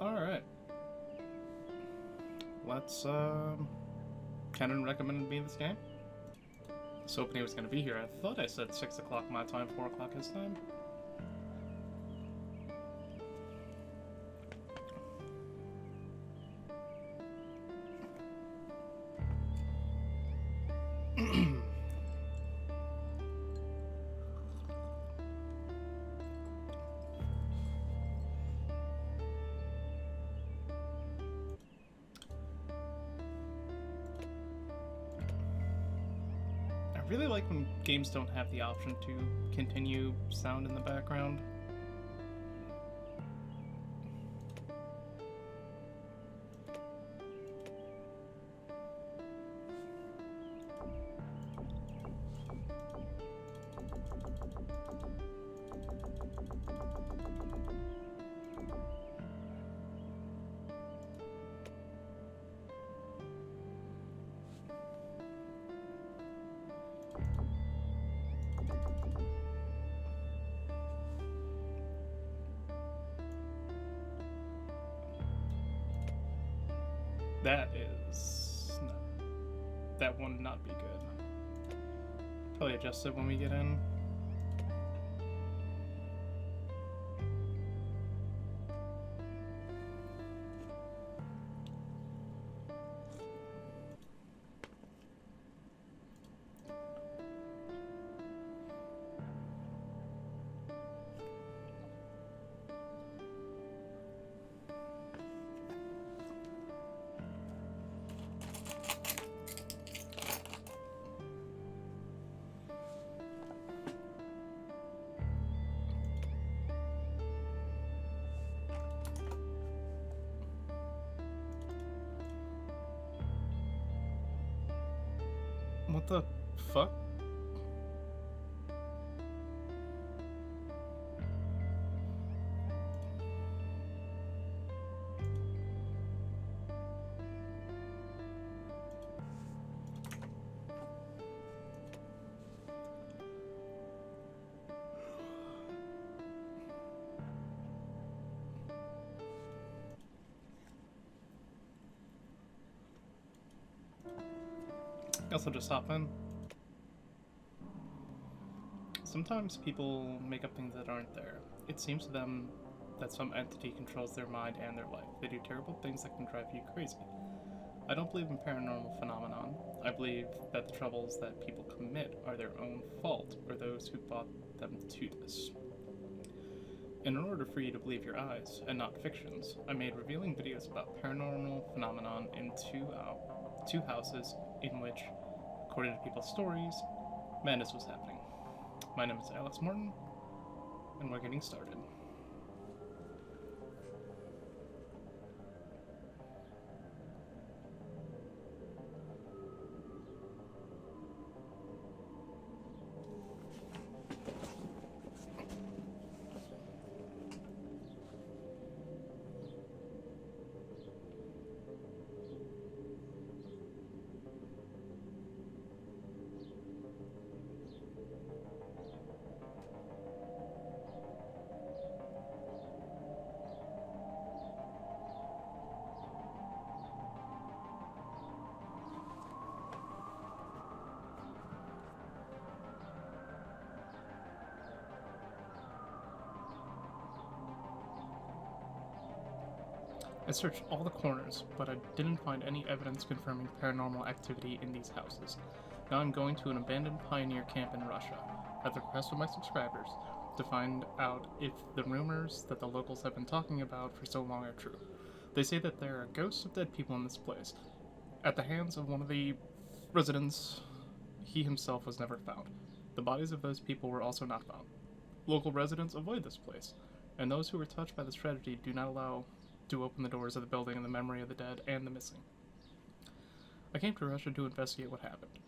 Alright. Let's, Kenan recommended me this game. I was hoping he was going to be here. I thought I said 6 o'clock my time, 4 o'clock his time. I really like when games don't have the option to continue sound in the background. That is... No, that would not be good. Probably adjust it when we get in. What the fuck? Guess I'll just hop in. Sometimes people make up things that aren't there. It seems to them that some entity controls their mind and their life. They do terrible things that can drive you crazy. I don't believe in paranormal phenomenon. I believe that the troubles that people commit are their own fault or those who brought them to this. In order for you to believe your eyes and not fictions, I made revealing videos about paranormal phenomenon in two houses in which, according to people's stories, madness was happening. My name is Alex Morton, and we're getting started. I searched all the corners, but I didn't find any evidence confirming paranormal activity in these houses. Now I'm going to an abandoned pioneer camp in Russia, at the request of my subscribers, to find out if the rumors that the locals have been talking about for so long are true. They say that there are ghosts of dead people in this place. At the hands of one of the residents, he himself was never found. The bodies of those people were also not found. Local residents avoid this place, and those who were touched by this tragedy do not allow to open the doors of the building in the memory of the dead and the missing. I came to Russia to investigate what happened,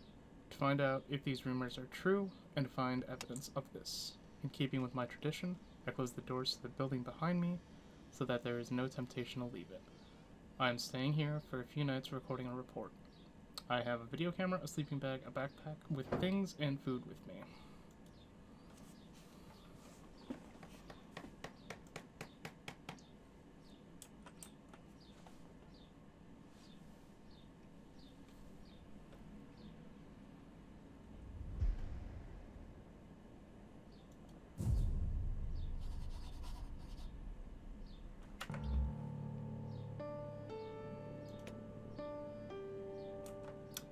to find out if these rumors are true, and to find evidence of this. In keeping with my tradition, I closed the doors to the building behind me so that there is no temptation to leave it. I am staying here for a few nights recording a report. I have a video camera, a sleeping bag, a backpack with things and food with me.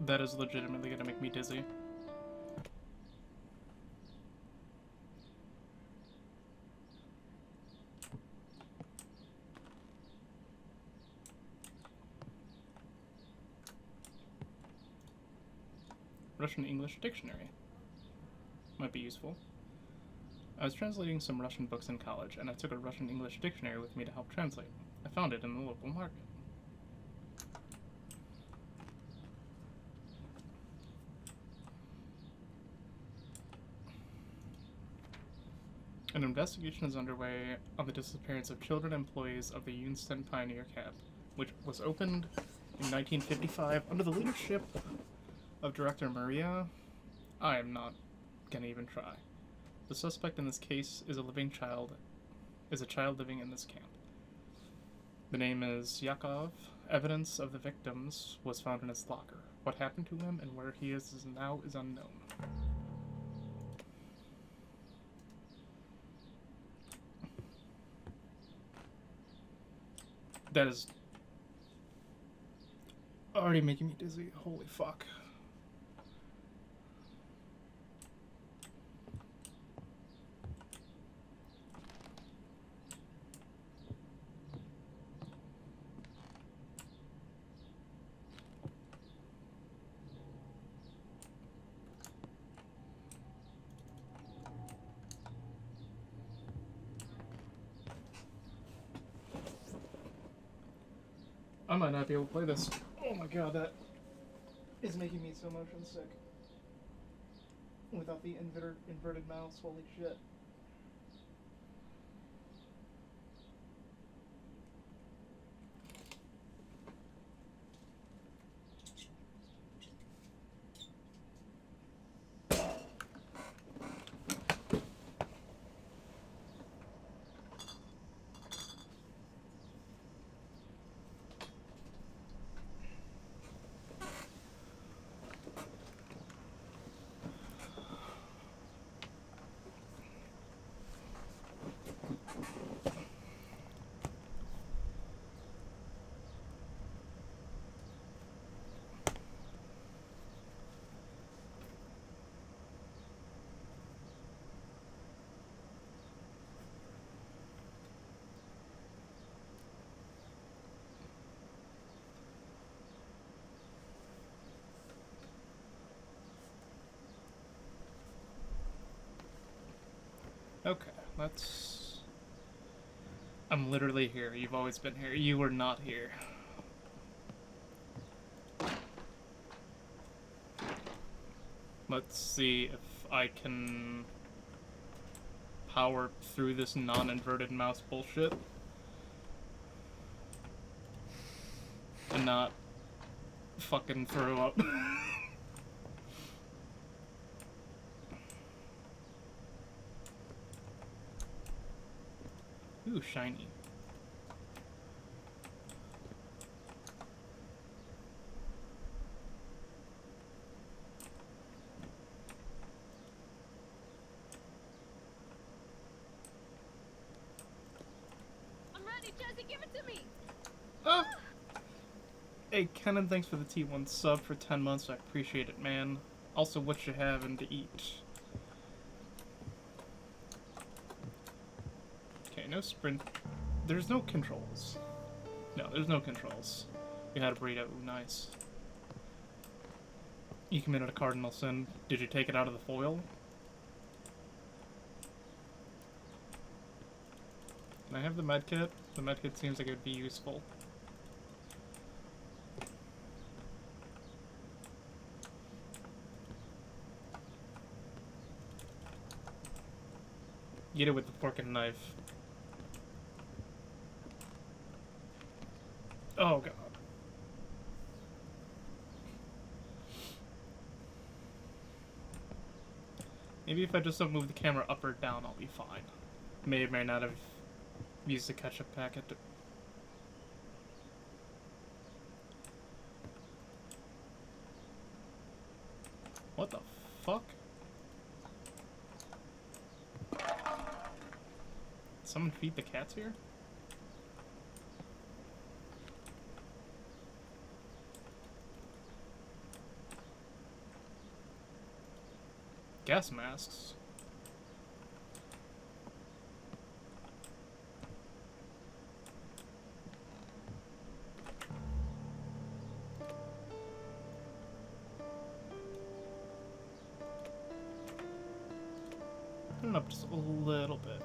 That is legitimately gonna make me dizzy. Russian-English dictionary. Might be useful. I was translating some Russian books in college, and I took a Russian-English dictionary with me to help translate. I found it in the local market. An investigation is underway on the disappearance of children employees of the Yunsten Pioneer Camp, which was opened in 1955 under the leadership of Director Maria. I am not gonna even try. The suspect in this case is a child living in this camp. The name is Yakov. Evidence of the victims was found in his locker. What happened to him and where he is now is unknown. That is already making me dizzy. Holy fuck. I might not be able to play this. Oh my god, that is making me so motion sick. Without the inverted mouse, holy shit. Okay, let's... I'm literally here. You've always been here. You were not here. Let's see if I can power through this non-inverted mouse bullshit and not fucking throw up. Ooh, shiny. I'm ready, Jezzy, give it to me! Oh! Hey, Kenan, thanks for the T1 sub for 10 months. I appreciate it, man. Also, what you having to eat? Okay, no sprint. There's no controls. No, there's no controls. You had a burrito. Ooh, nice. You committed a cardinal sin. Did you take it out of the foil? Can I have the medkit? The medkit seems like it would be useful. Get it with the fork and knife. Oh god. Maybe if I just don't move the camera up or down, I'll be fine. May or may not have used the ketchup packet. What the fuck? Someone feed the cats here? Gas masks. Turn it up just a little bit.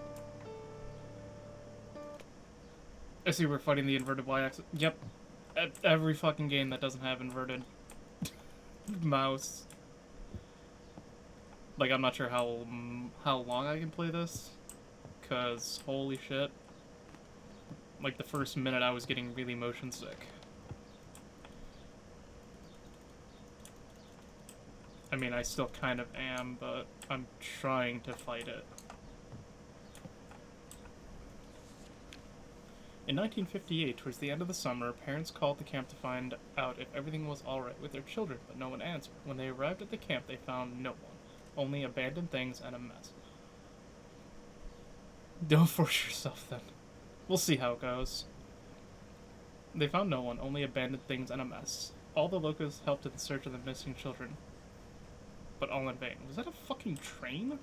I see we're fighting the inverted y-axis. Yep. Every fucking game that doesn't have inverted mouse. Like, I'm not sure how long I can play this, cause holy shit. Like, the first minute I was getting really motion sick. I mean, I still kind of am, but I'm trying to fight it. In 1958, towards the end of the summer, parents called the camp to find out if everything was alright with their children, but no one answered. When they arrived at the camp, they found no one. Only abandoned things and a mess. Don't force yourself, then. We'll see how it goes. They found no one, only abandoned things and a mess. All the locals helped in the search of the missing children, but all in vain. Was that a fucking train?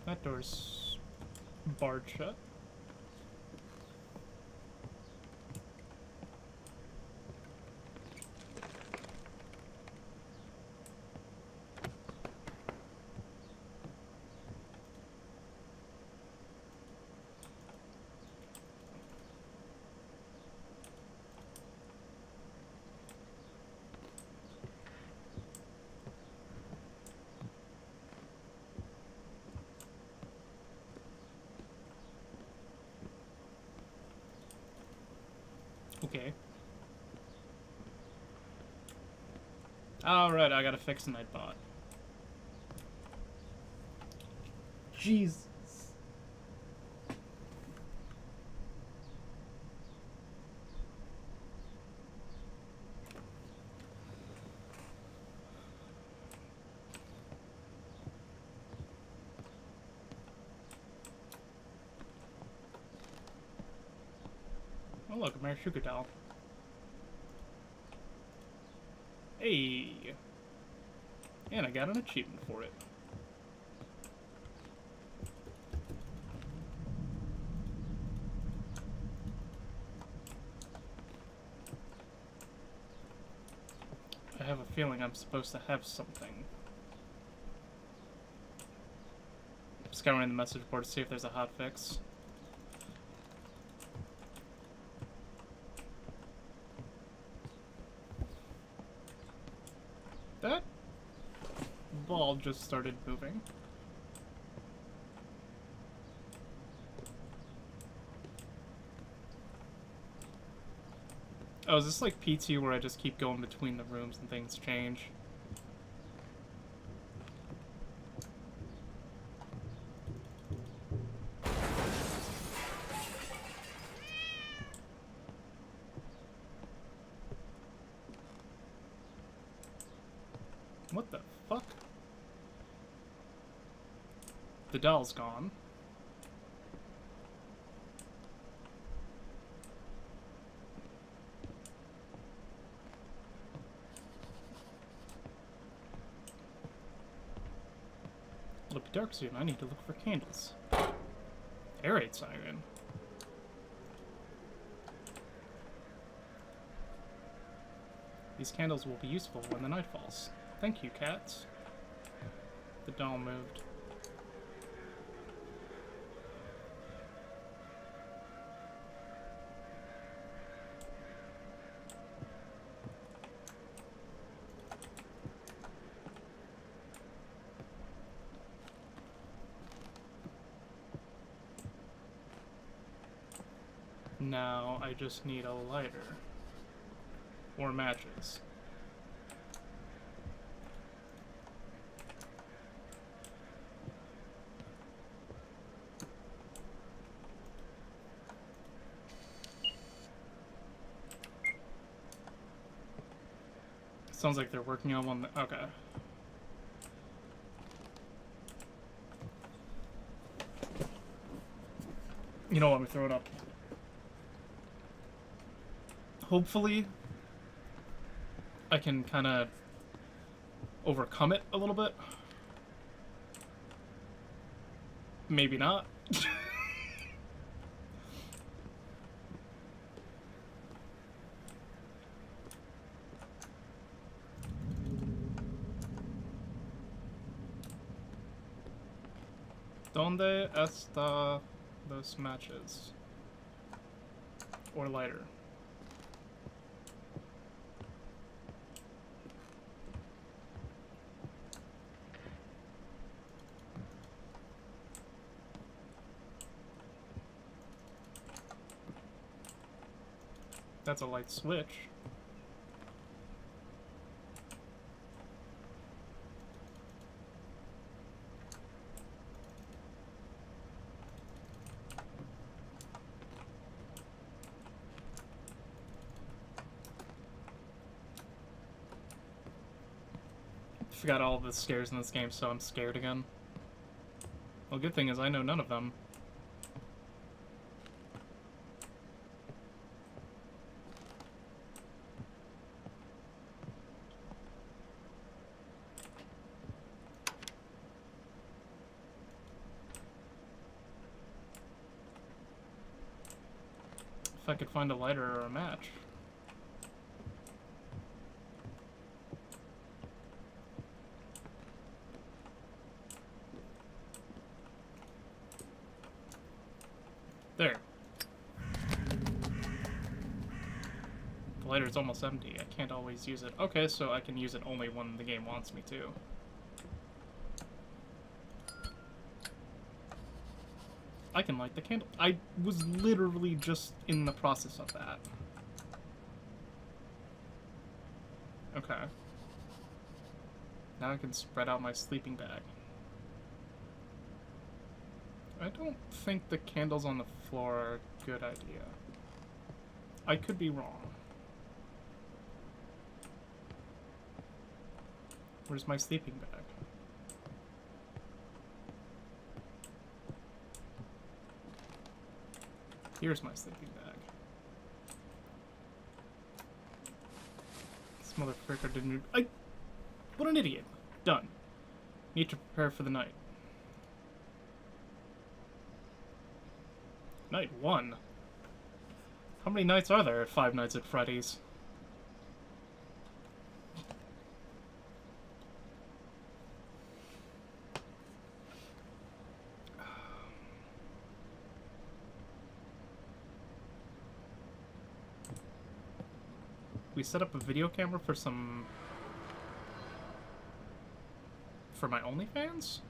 That door's barred shut. Okay. Alright, I gotta fix Nightbot. Jesus. Oh look, a Sugar doll. Hey! And I got an achievement for it. I have a feeling I'm supposed to have something. Scouring the message board to see if there's a hotfix. That ball just started moving. Oh, is this like PT where I just keep going between the rooms and things change? What the fuck? The doll's gone. It'll be dark soon. I need to look for candles. Air raid siren. These candles will be useful when the night falls. Thank you, cats. The doll moved. Now I just need a lighter. Or matches. Sounds like they're working on one. Okay. You know what? Let me throw it up. Hopefully, I can kind of overcome it a little bit. Maybe not. ¿Dónde está los matches? Or lighter. That's a light switch. Forgot all the scares in this game, so I'm scared again. Well, good thing is I know none of them. If I could find a lighter or a match. There. The lighter's almost empty. I can't always use it. Okay, so I can use it only when the game wants me to. I can light the candle. I was literally just in the process of that. Okay. Now I can spread out my sleeping bag. I don't think the candles on the floor are a good idea. I could be wrong. Where's my sleeping bag? Here's my sleeping bag. This motherfucker didn't... What an idiot. Done. Need to prepare for the night. Night 1? How many nights are there at Five Nights at Freddy's? We set up a video camera for some... for my OnlyFans?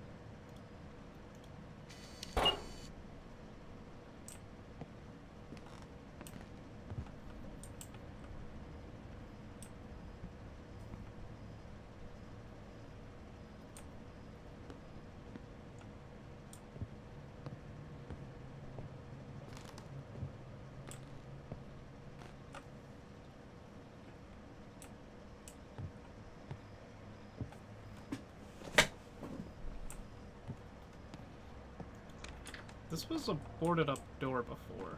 This was a boarded up door before.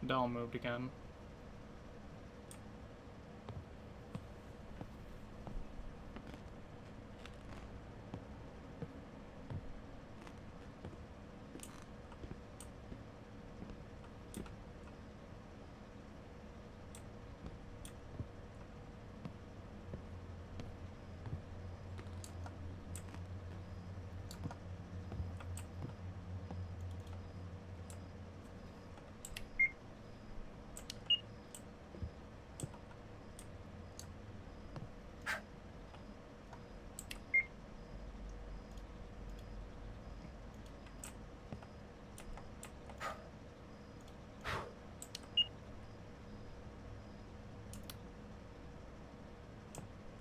Doll moved again.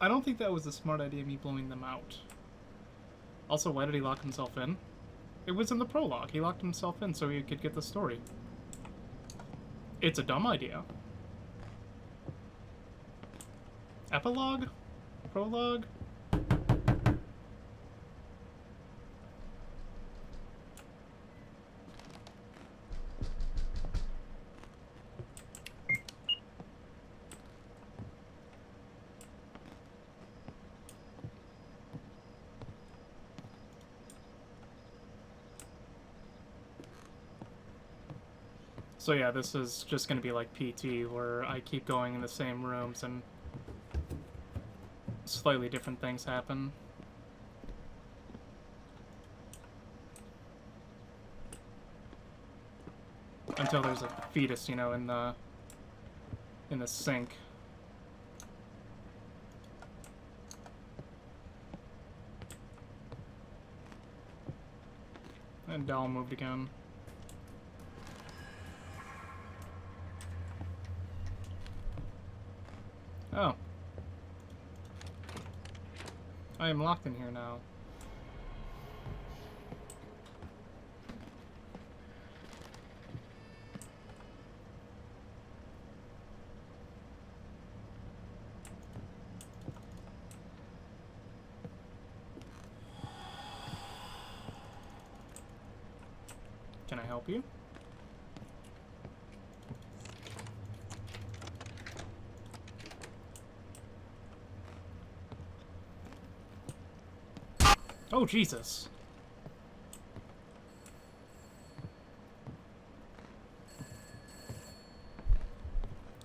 I don't think that was a smart idea, me blowing them out. Also, why did he lock himself in? It was in the prologue. He locked himself in so he could get the story. It's a dumb idea. Epilogue? Prologue? So yeah, this is just gonna be like PT, where I keep going in the same rooms and slightly different things happen. Until there's a fetus, you know, in the sink. And doll moved again. Oh. I am locked in here now. Can I help you? Oh, Jesus.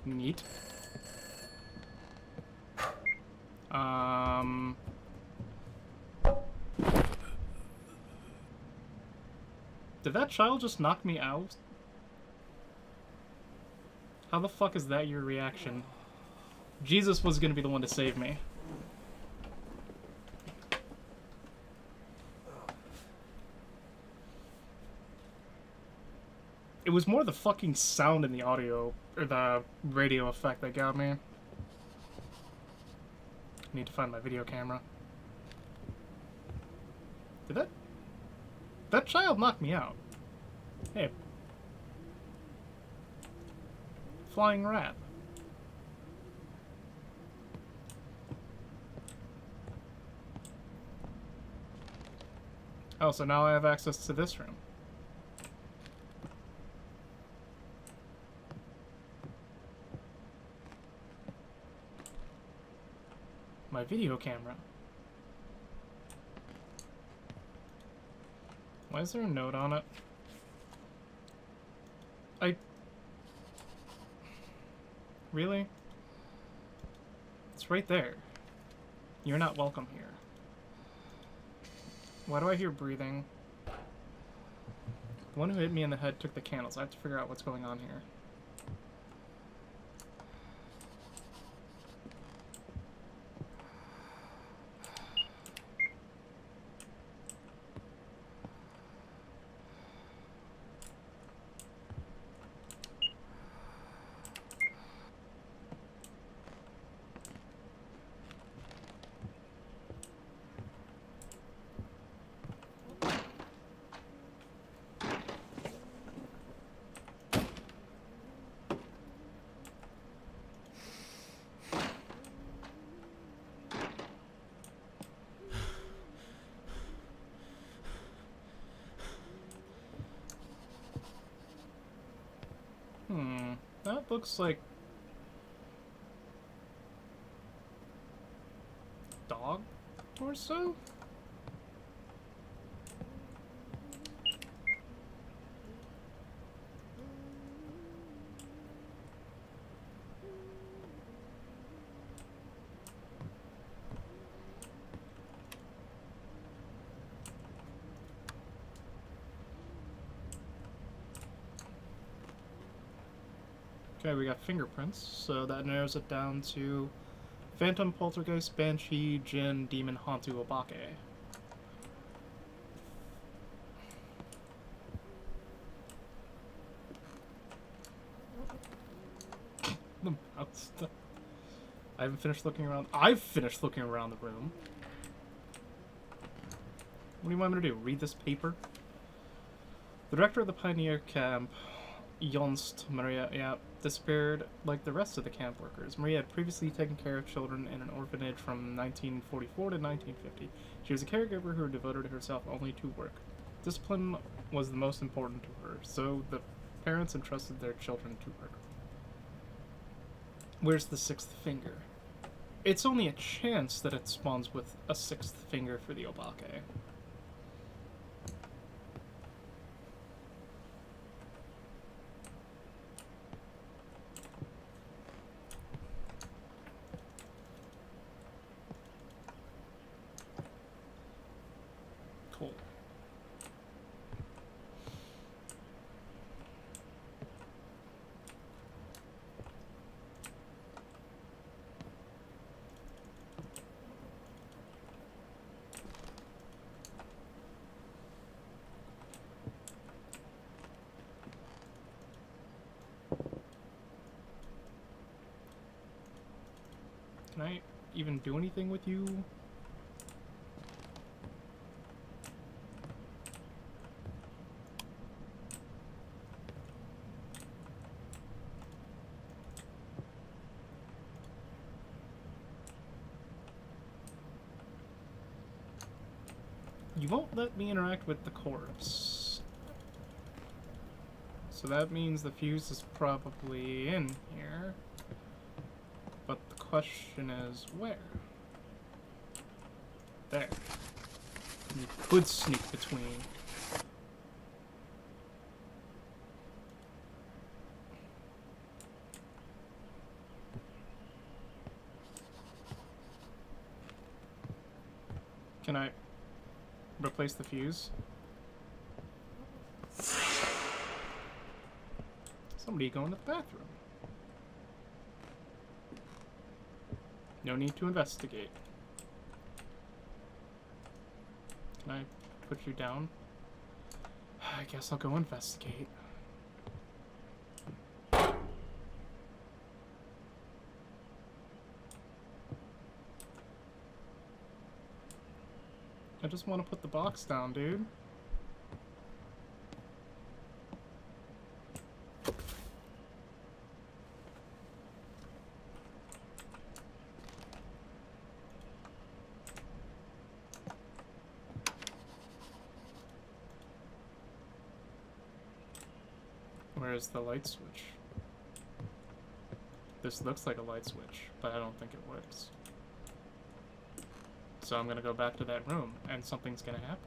Neat. Did that child just knock me out? How the fuck is that your reaction? Jesus was gonna be the one to save me. It was more the fucking sound in the audio, or the radio effect that got me. Need to find my video camera. Did that child knock me out? Hey. Flying rat. Oh, so now I have access to this room. My video camera. Why is there a note on it? Really? It's right there. You're not welcome here. Why do I hear breathing? The one who hit me in the head took the candles. I have to figure out what's going on here. That looks like dog torso? Okay, we got fingerprints, so that narrows it down to Phantom, Poltergeist, Banshee, Jinn, Demon, Hantu, Obake. The mouse. I haven't finished looking around. I've finished looking around the room. What do you want me to do? Read this paper? The director of the Pioneer Camp, Jonst Maria, yeah. disappeared like the rest of the camp workers. Maria had previously taken care of children in an orphanage from 1944 to 1950. She was a caregiver who devoted herself only to work. Discipline was the most important to her, so the parents entrusted their children to her. Where's the sixth finger? It's only a chance that it spawns with a sixth finger for the Obake. Cool. Can I even do anything with you? You won't let me interact with the corpse. So that means the fuse is probably in here. But the question is, where? There. You could sneak between. Can I replace the fuse? Somebody go in the bathroom. No need to investigate. Can I put you down? I guess I'll go investigate. I just want to put the box down, dude. Where's the light switch? This looks like a light switch, but I don't think it works. So I'm gonna go back to that room, and something's gonna happen.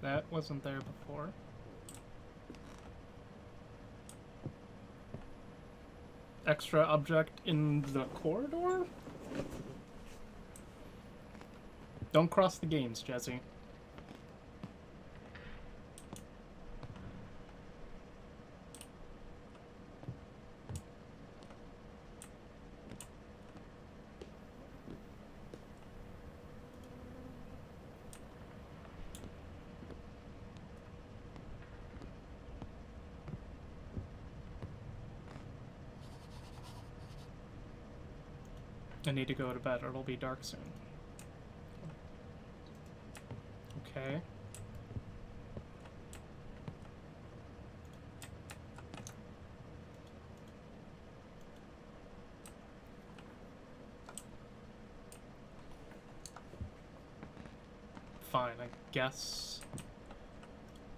That wasn't there before. Extra object in the corridor? Don't cross the games, Jezzy. I need to go to bed or it'll be dark soon. Okay. Fine, I guess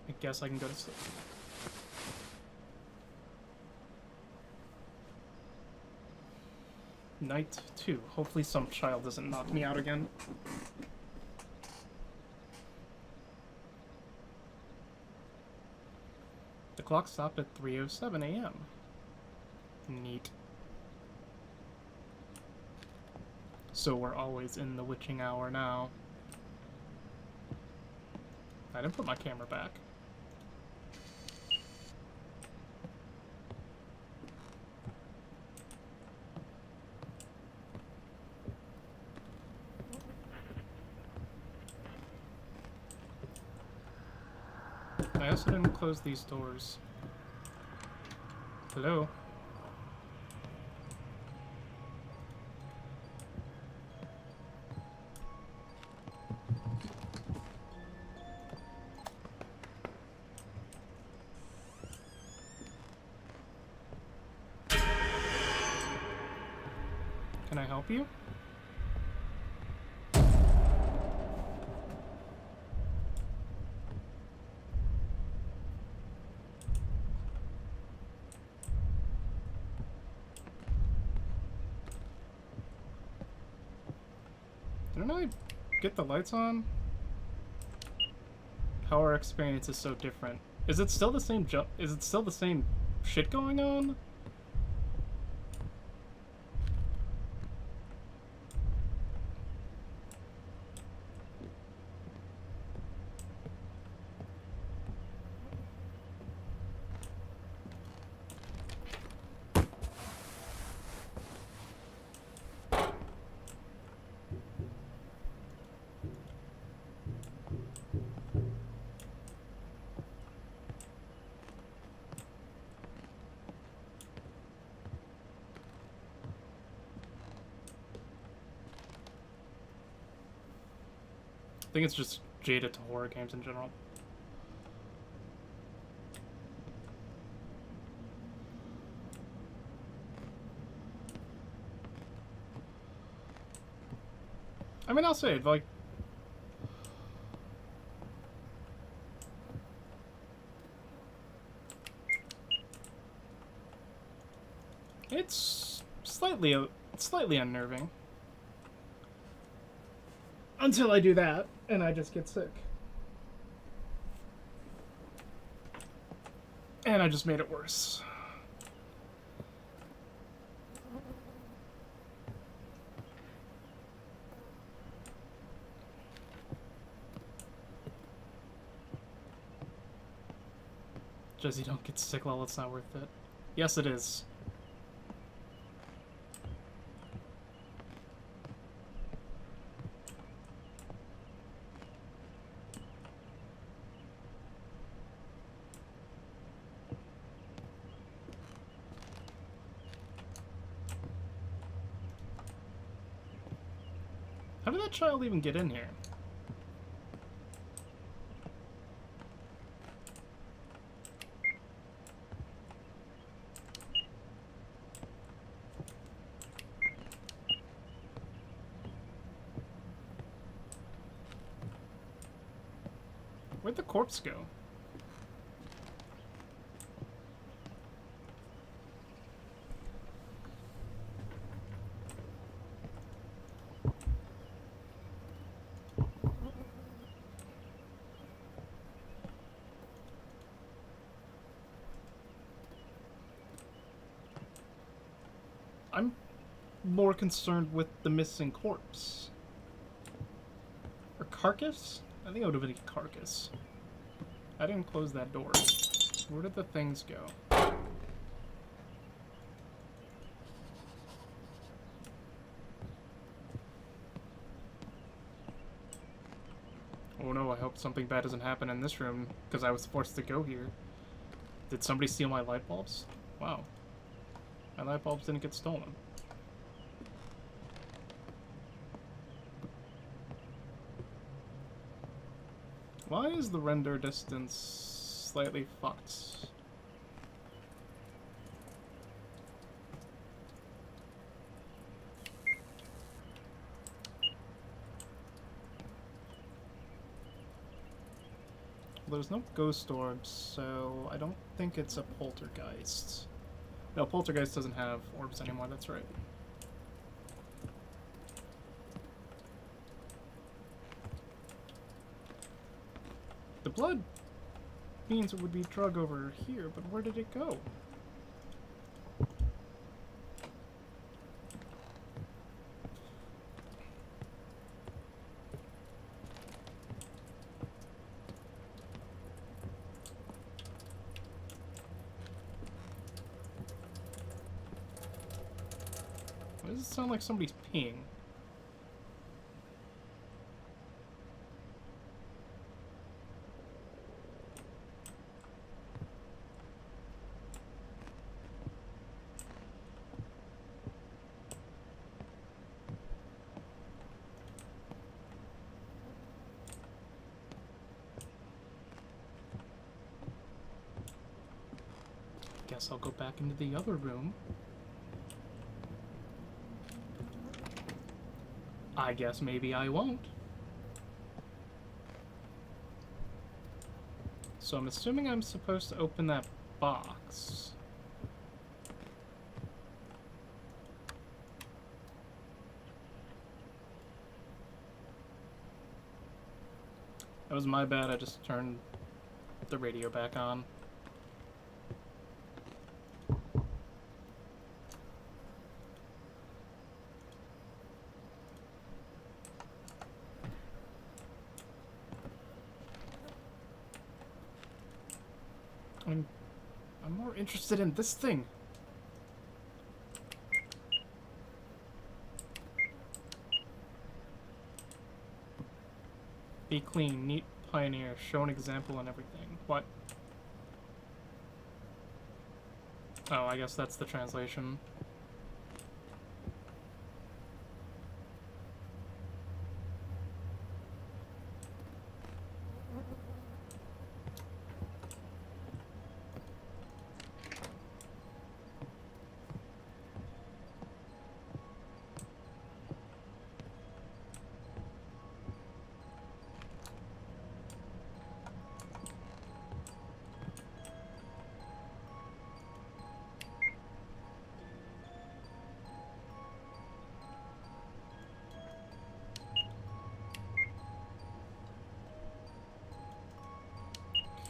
I can go to sleep. Night 2. Hopefully some child doesn't knock me out again. The clock stopped at 3:07 a.m. Neat. So we're always in the witching hour now. I didn't put my camera back. guess I didn't close these doors. Hello? Can I help you? Didn't I get the lights on? How our experience is so different. Is it still the same jump? Is it still the same shit going on? I think it's just jaded to horror games in general. I mean, I'll say it, like... It's slightly unnerving. Until I do that, and I just get sick. And I just made it worse. Jezzy, don't get sick, lol, it's not worth it. Yes, it is. How did that child even get in here? Where'd the corpse go? I'm more concerned with the missing corpse. Or carcass? I think it would have been a carcass. I didn't close that door. Where did the things go? Oh no, I hope something bad doesn't happen in this room, because I was forced to go here. Did somebody steal my light bulbs? Wow. My light bulbs didn't get stolen. Why is the render distance slightly fucked? Well, there's no ghost orbs, so I don't think it's a poltergeist. No, poltergeist doesn't have orbs anymore, that's right. The blood means it would be drug over here, but where did it go? Why does it sound like somebody's peeing? Guess I'll go back into the other room. I guess maybe I won't. So I'm assuming I'm supposed to open that box. That was my bad, I just turned the radio back on. I'm more interested in this thing. Be clean, neat pioneer, show an example and everything. What? Oh, I guess that's the translation.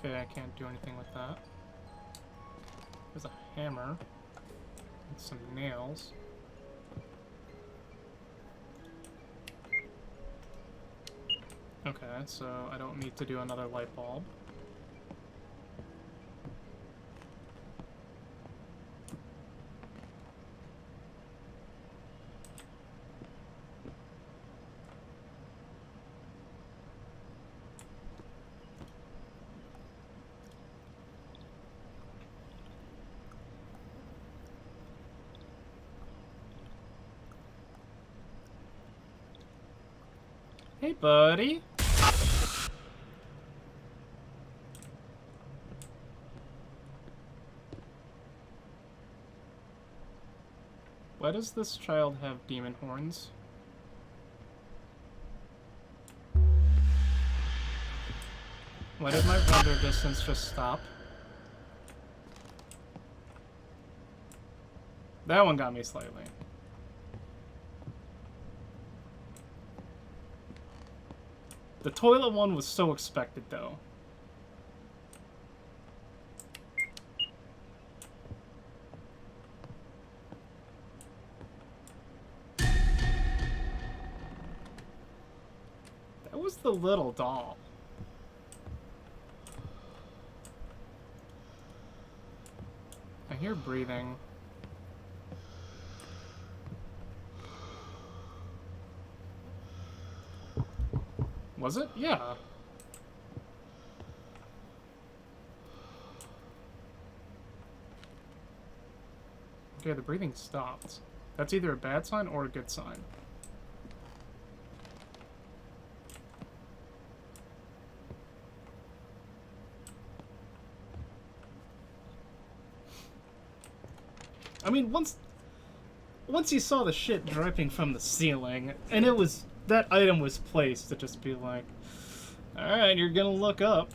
Okay, I can't do anything with that. There's a hammer and some nails. Okay, so I don't need to do another light bulb. Hey, buddy. Why does this child have demon horns? Why did my render distance just stop? That one got me slightly. The toilet one was so expected, though. That was the little doll. I hear breathing. Was it? Yeah. Okay, the breathing stopped. That's either a bad sign or a good sign. I mean, once you saw the shit dripping from the ceiling, and it was... that item was placed to just be like, alright, you're gonna look up.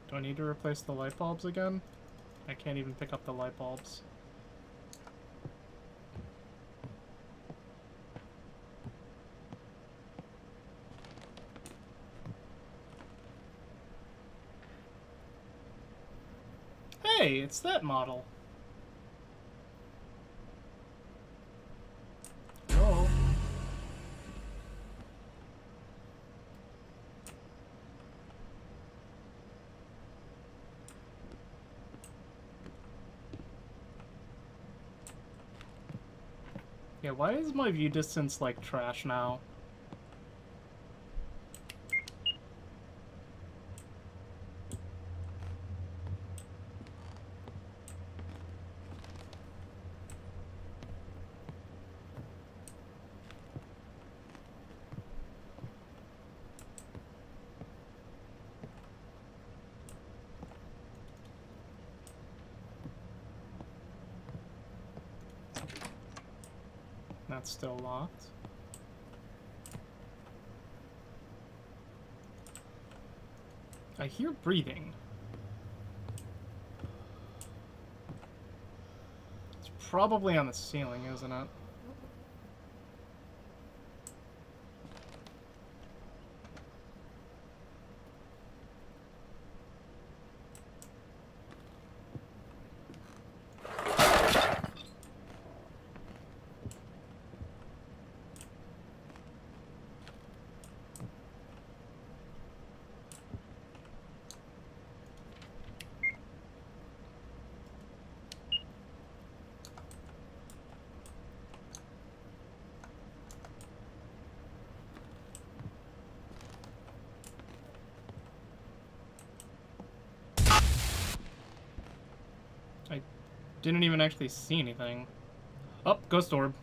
Do I need to replace the light bulbs again? I can't even pick up the light bulbs. Hey, it's that model. Hello? Yeah, why is my view distance like trash now? That's still locked. I hear breathing. It's probably on the ceiling, isn't it? I didn't even actually see anything. Oh, ghost orb.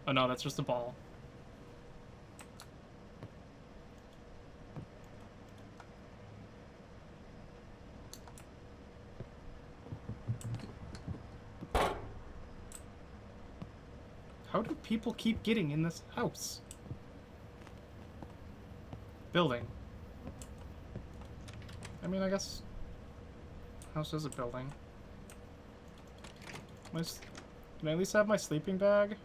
Oh no, that's just a ball. How do people keep getting in this house? Building. I mean, I guess... House is a building. Can I at least have my sleeping bag?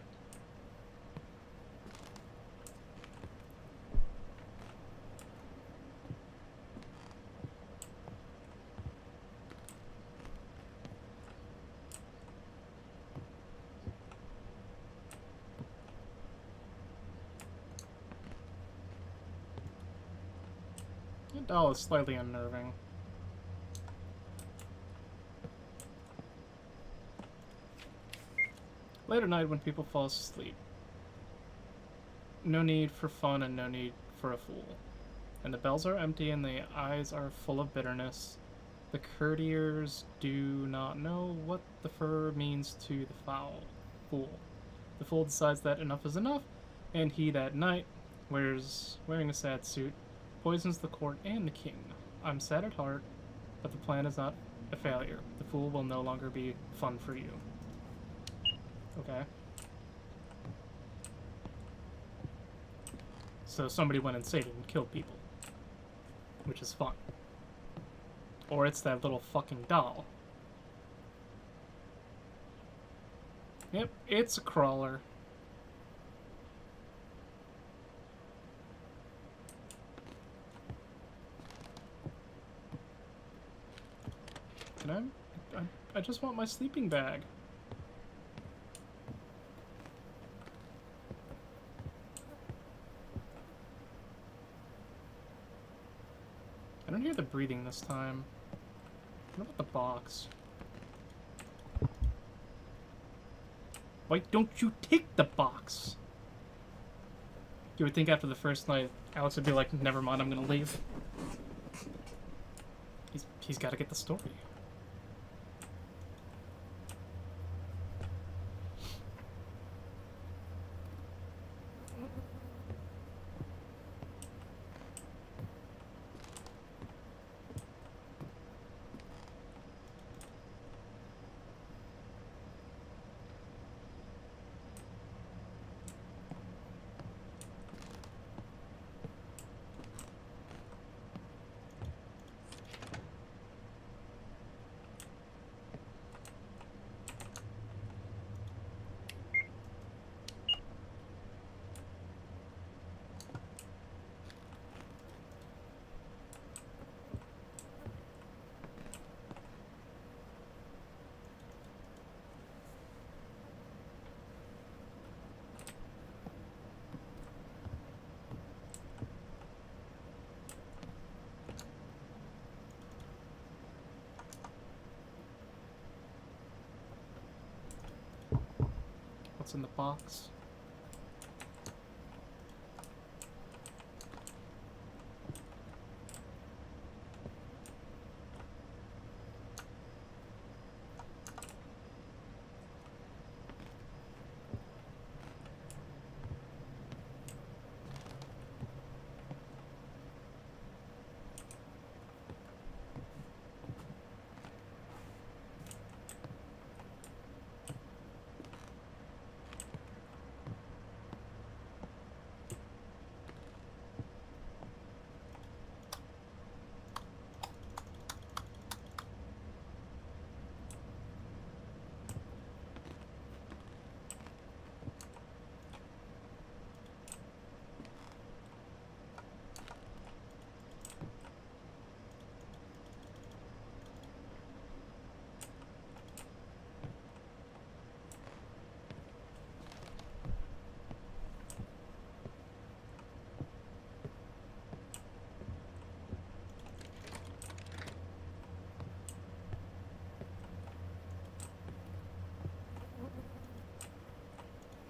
That doll is slightly unnerving. Late at night when people fall asleep. No need for fun and no need for a fool. And the bells are empty and the eyes are full of bitterness. The courtiers do not know what the fur means to the fool. The fool decides that enough is enough, and he that night wearing a sad suit, poisons the court and the king. I'm sad at heart, but the plan is not a failure. The fool will no longer be fun for you. Okay. So somebody went insane and killed people. Which is fun. Or it's that little fucking doll. Yep, it's a crawler. Can I just want my sleeping bag. I don't hear the breathing this time. What about the box? Why don't you take the box? You would think after the first night, Alex would be like, never mind, I'm gonna leave. He's gotta get the story. What's in the box?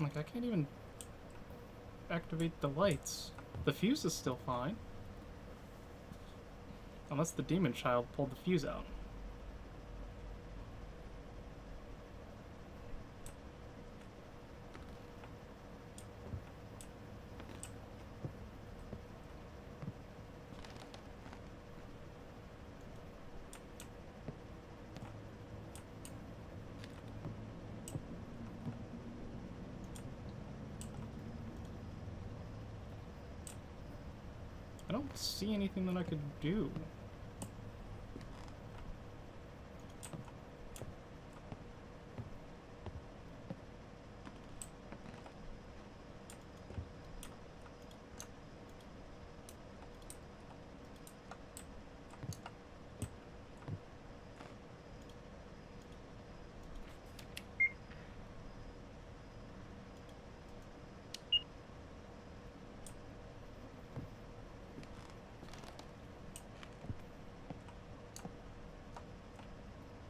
Like, I can't even activate the lights. The fuse is still fine. Unless the demon child pulled the fuse out. I don't see anything that I could do.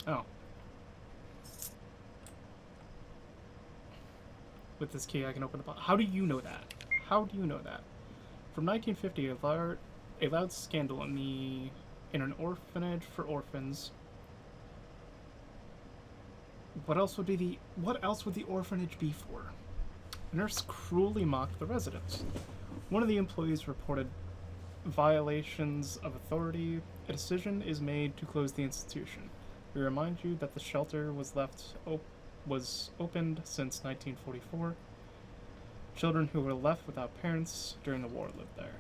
Oh. With this key, I can open the box. How do you know that? How do you know that? From 1950, a loud scandal in an orphanage for orphans. What else would the orphanage be for? A nurse cruelly mocked the residents. One of the employees reported violations of authority. A decision is made to close the institution. We remind you that the shelter was opened since 1944. Children who were left without parents during the war lived there.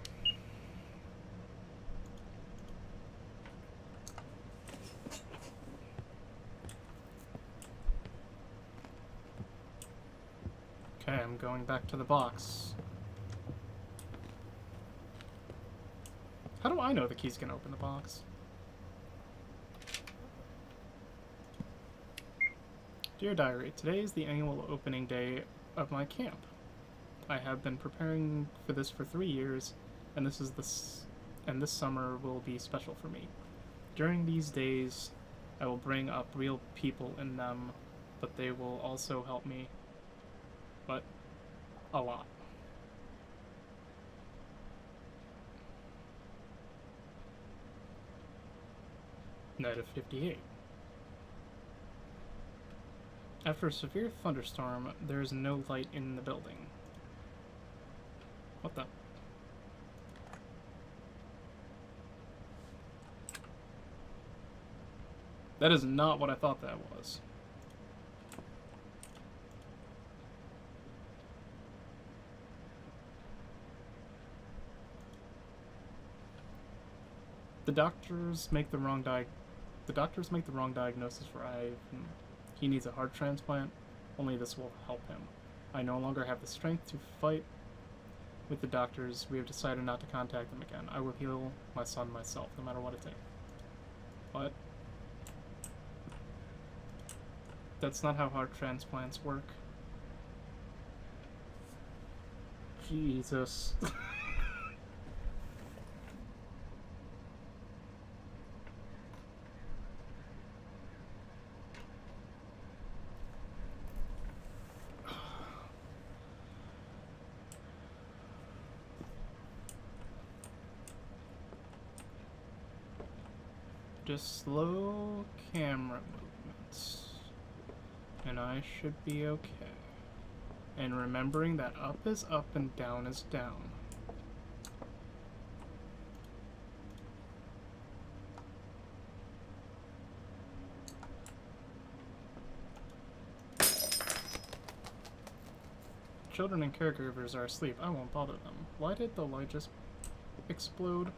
Okay, I'm going back to the box. How do I know the keys can open the box? Dear Diary, today is the annual opening day of my camp. I have been preparing for this for 3 years, and this summer will be special for me. During these days, I will bring up real people in them, but they will also help me. But a lot. Night of 58. After a severe thunderstorm, there is no light in the building. What the? That is not what I thought that was. The doctors make the wrong diagnosis for Ivan. He needs a heart transplant. Only this will help him. I no longer have the strength to fight with the doctors. We have decided not to contact them again. I will heal my son myself, no matter what it takes. What? That's not how heart transplants work. Jesus. Just slow camera movements, and I should be okay. And remembering that up is up and down is down. Children and caregivers are asleep. I won't bother them. Why did the light just explode?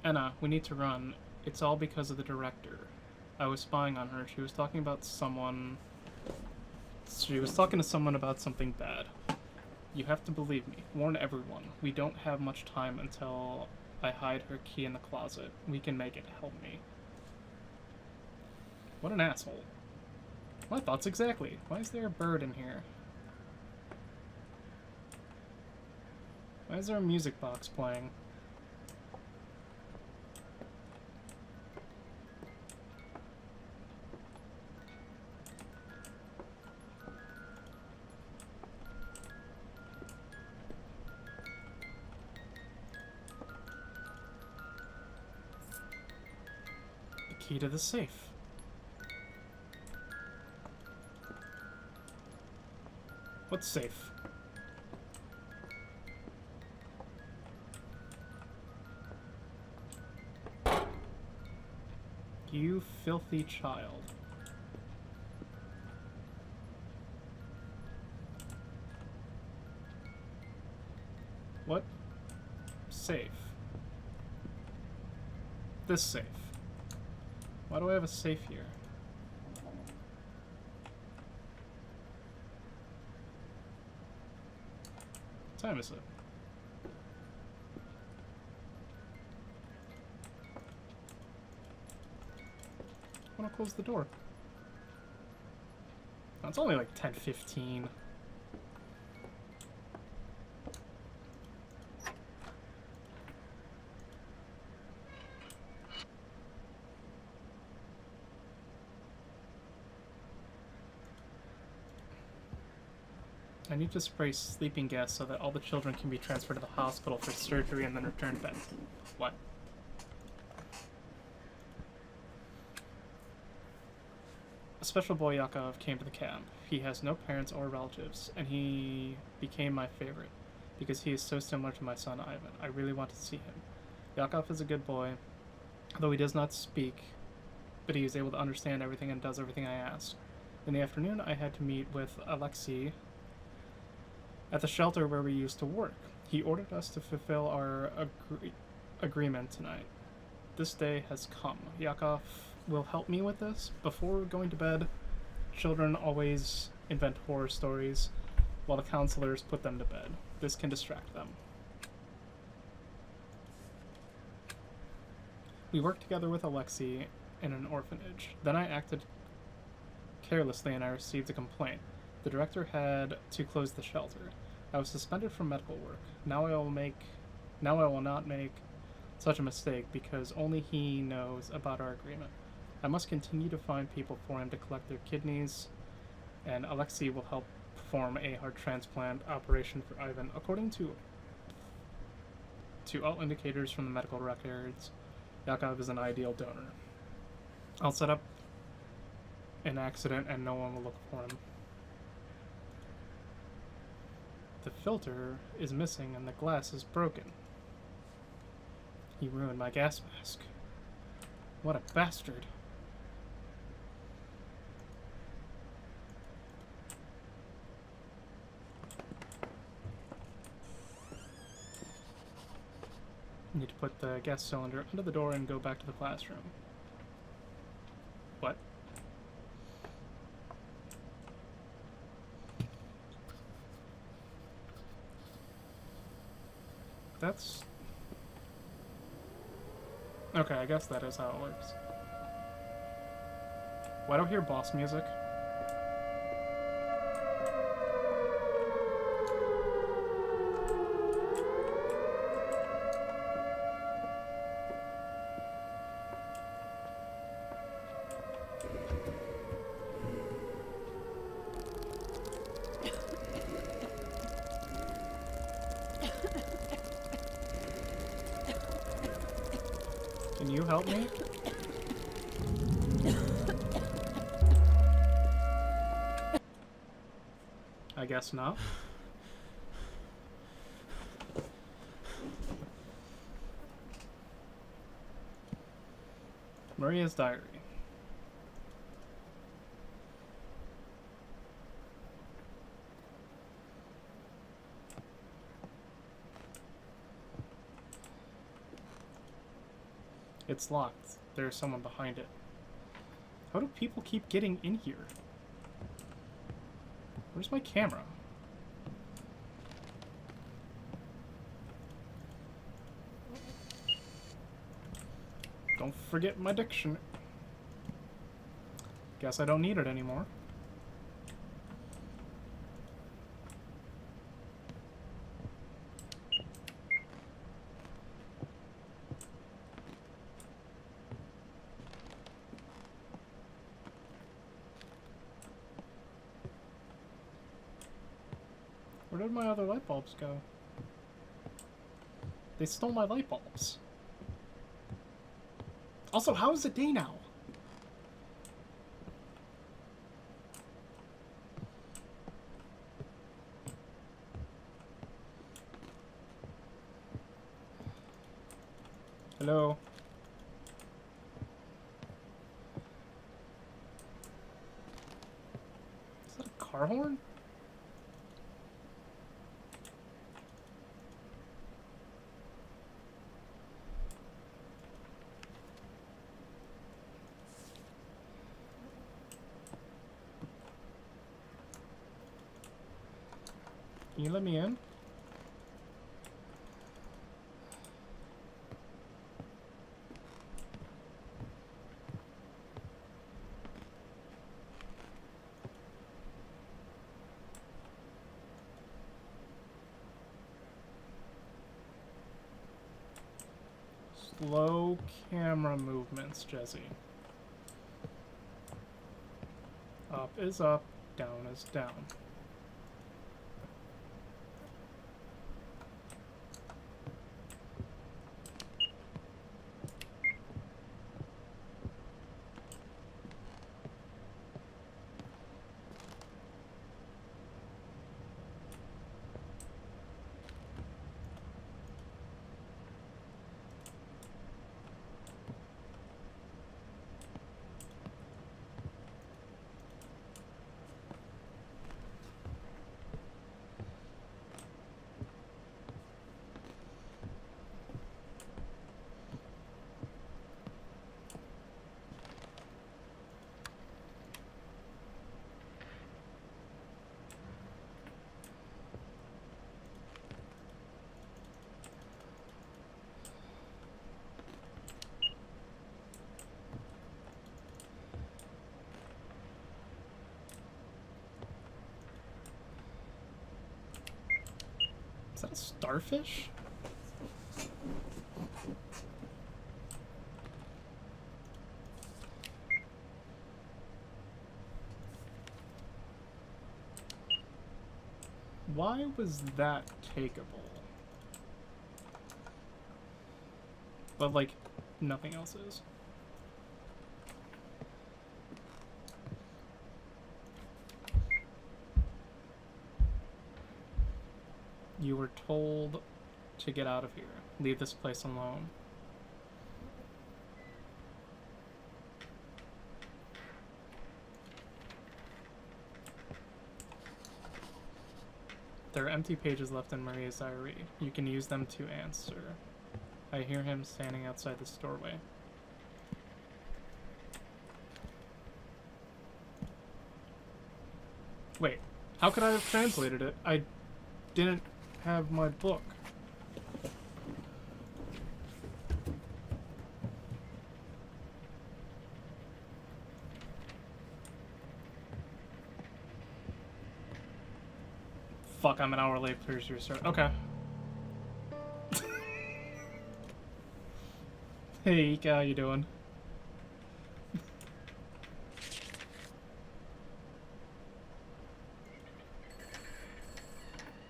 Anna, we need to run. It's all because of the director. I was spying on her. She was talking to someone about something bad. You have to believe me. Warn everyone. We don't have much time until I hide her key in the closet. We can make it. Help me. What an asshole. My thoughts exactly. Why is there a bird in here? Why is there a music box playing? The key to the safe. What's safe? You filthy child. What? Safe. This safe. Why do I have a safe here? What time is it? I want to close the door. Oh, it's only like 10:15. I need to spray sleeping gas so that all the children can be transferred to the hospital for surgery and then returned back. What? A special boy Yakov came to the camp. He has no parents or relatives, and he became my favorite because he is so similar to my son Ivan. I really want to see him. Yakov is a good boy, though he does not speak, but he is able to understand everything and does everything I ask. In the afternoon, I had to meet with Alexei at the shelter where we used to work. He ordered us to fulfill our agreement tonight. This day has come. Yakov will help me with this. Before going to bed, children always invent horror stories while the counselors put them to bed. This can distract them. We worked together with Alexei in an orphanage. Then I acted carelessly and I received a complaint. The director had to close the shelter. I was suspended from medical work. Now I will not make such a mistake because only he knows about our agreement. I must continue to find people for him to collect their kidneys, and Alexei will help perform a heart transplant operation for Ivan. According to all indicators from the medical records, Yakov is an ideal donor. I'll set up an accident and no one will look for him. The filter is missing and the glass is broken. He ruined my gas mask. What a bastard. I need to put the gas cylinder under the door and go back to the classroom. What? That's... Okay, I guess that is how it works. Why do I hear boss music? Can you help me? I guess not. Maria's diary. It's locked. There's someone behind it. How do people keep getting in here? Where's my camera? Don't forget my diction. Guess I don't need it anymore. Where did my other light bulbs go? They stole my light bulbs. Also, how is it day now? Hello? Is that a car horn? Can you let me in? Slow camera movements, Jezzy. Up is up, down is down. Is that a starfish? Why was that takeable? But, like, nothing else is. You were told to get out of here. Leave this place alone. There are empty pages left in Maria's diary. You can use them to answer. I hear him standing outside this doorway. Wait, how could I have translated it? I didn't have my book. Fuck, I'm an hour late. Please restart. Okay. Hey, Ika, how you doing?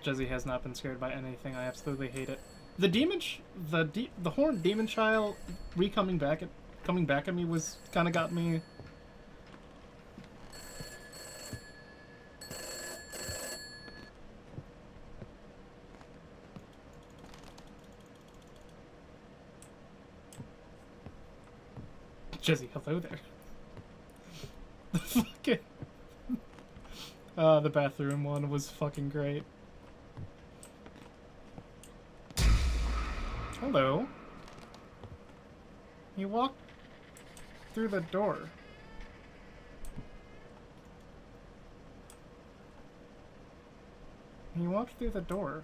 Jezzy has not been scared by anything. I absolutely hate it. The demon, the horned demon child coming back at me was kind of got me. Jezzy, hello there. The fucking the bathroom one was fucking great. Hello. He walked through the door. He walked through the door.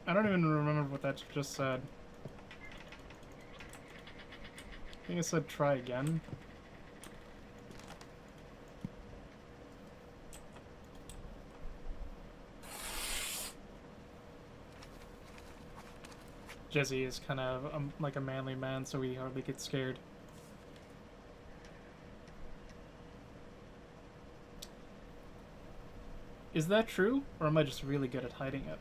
I don't even remember what that just said. I think it said try again. Jezzy is kind of like a manly man, so he hardly gets scared. Is that true, or am I just really good at hiding it?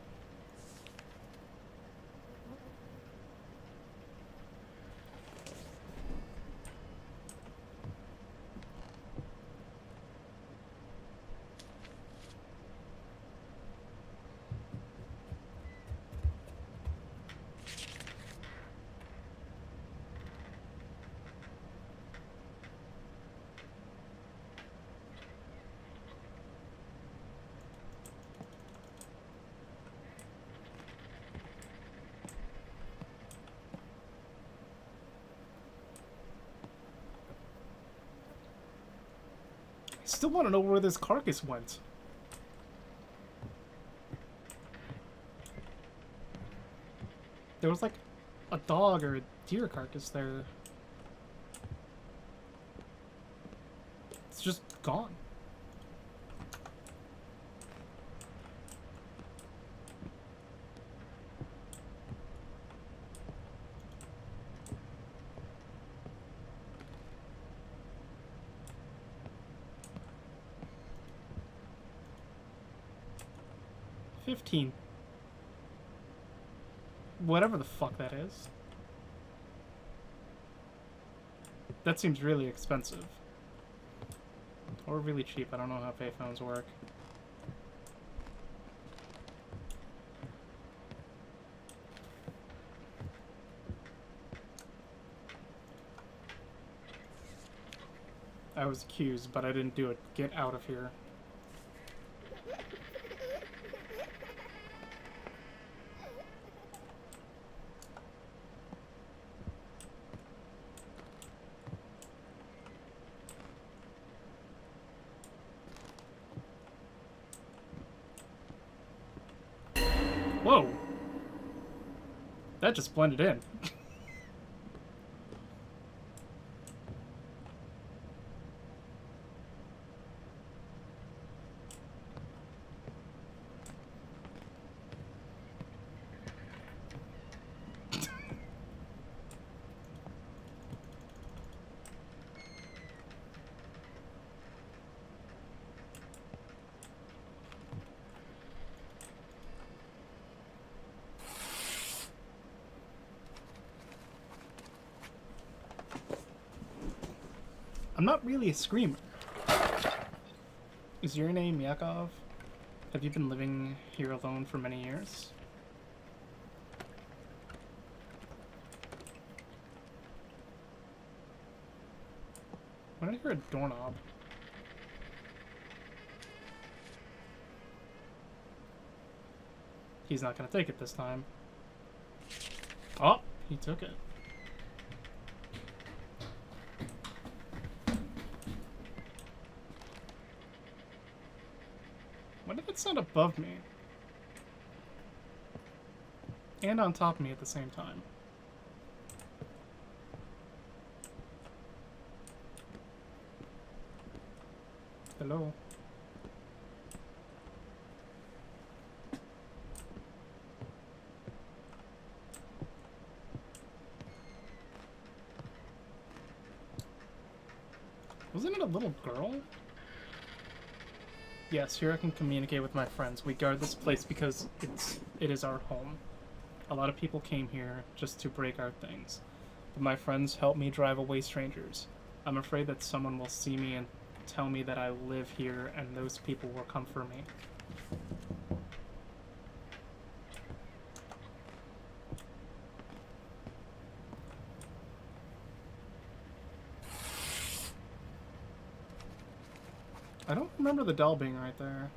I still want to know where this carcass went. There was like a dog or a deer carcass there. It's just gone. $15. Whatever the fuck that is. That seems really expensive. Or really cheap. I don't know how payphones work. I was accused, but I didn't do it. Get out of here. Whoa! That just blended in. I'm not really a screamer. Is your name Yakov? Have you been living here alone for many years? When did I hear a doorknob? He's not gonna take it this time. Oh, he took it. Why did that sound above me? And on top of me at the same time. Hello? Wasn't it a little girl? Yes, here I can communicate with my friends. We guard this place because it is our home. A lot of people came here just to break our things. But my friends help me drive away strangers. I'm afraid that someone will see me and tell me that I live here and those people will come for me. I don't remember the doll being right there.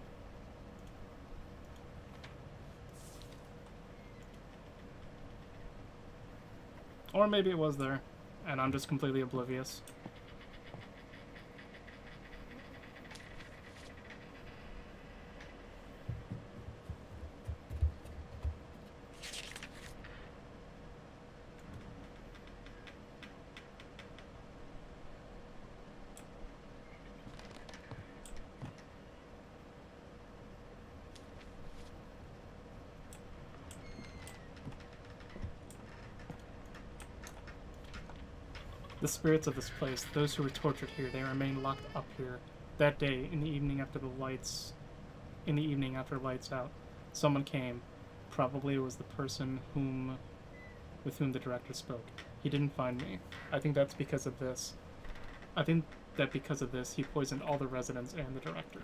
Or maybe it was there, and I'm just completely oblivious. The spirits of this place, those who were tortured here, they remain locked up here. That day, in the evening after the lights in the evening after lights out, someone came. Probably it was the person with whom the director spoke. He didn't find me. I think that's because of this. I think that because of this, he poisoned all the residents and the director.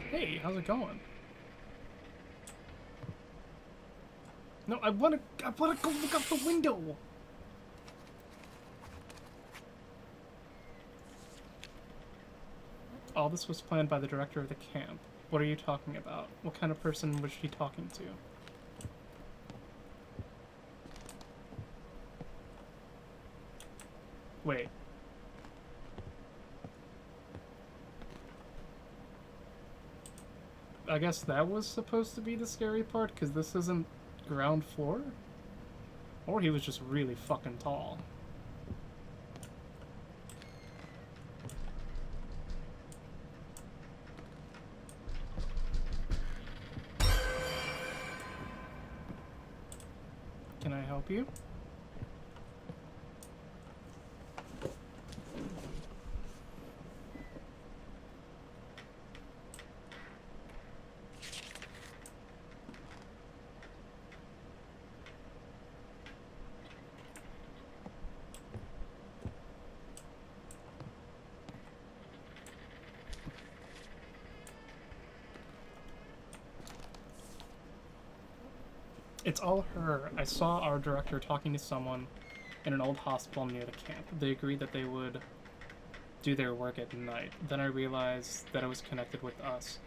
Hey, how's it going? No, I wanna go look out the window! All this was planned by the director of the camp. What are you talking about? What kind of person was she talking to? Wait. I guess that was supposed to be the scary part, because this isn't ground floor? Or he was just really fucking tall. Can I help you? It's all her. I saw our director talking to someone in an old hospital near the camp. They agreed that they would do their work at night. Then I realized that it was connected with us.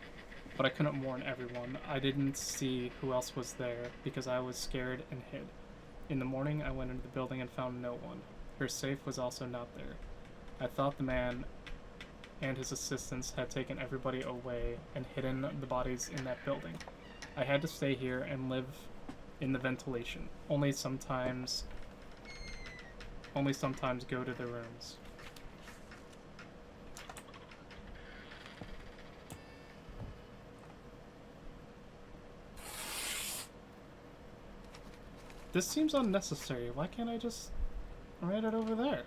But I couldn't warn everyone. I didn't see who else was there because I was scared and hid. In the morning, I went into the building and found no one. Her safe was also not there. I thought the man and his assistants had taken everybody away and hidden the bodies in that building. I had to stay here and live in the ventilation. Only sometimes go to the rooms. This seems unnecessary. Why can't I just write it over there?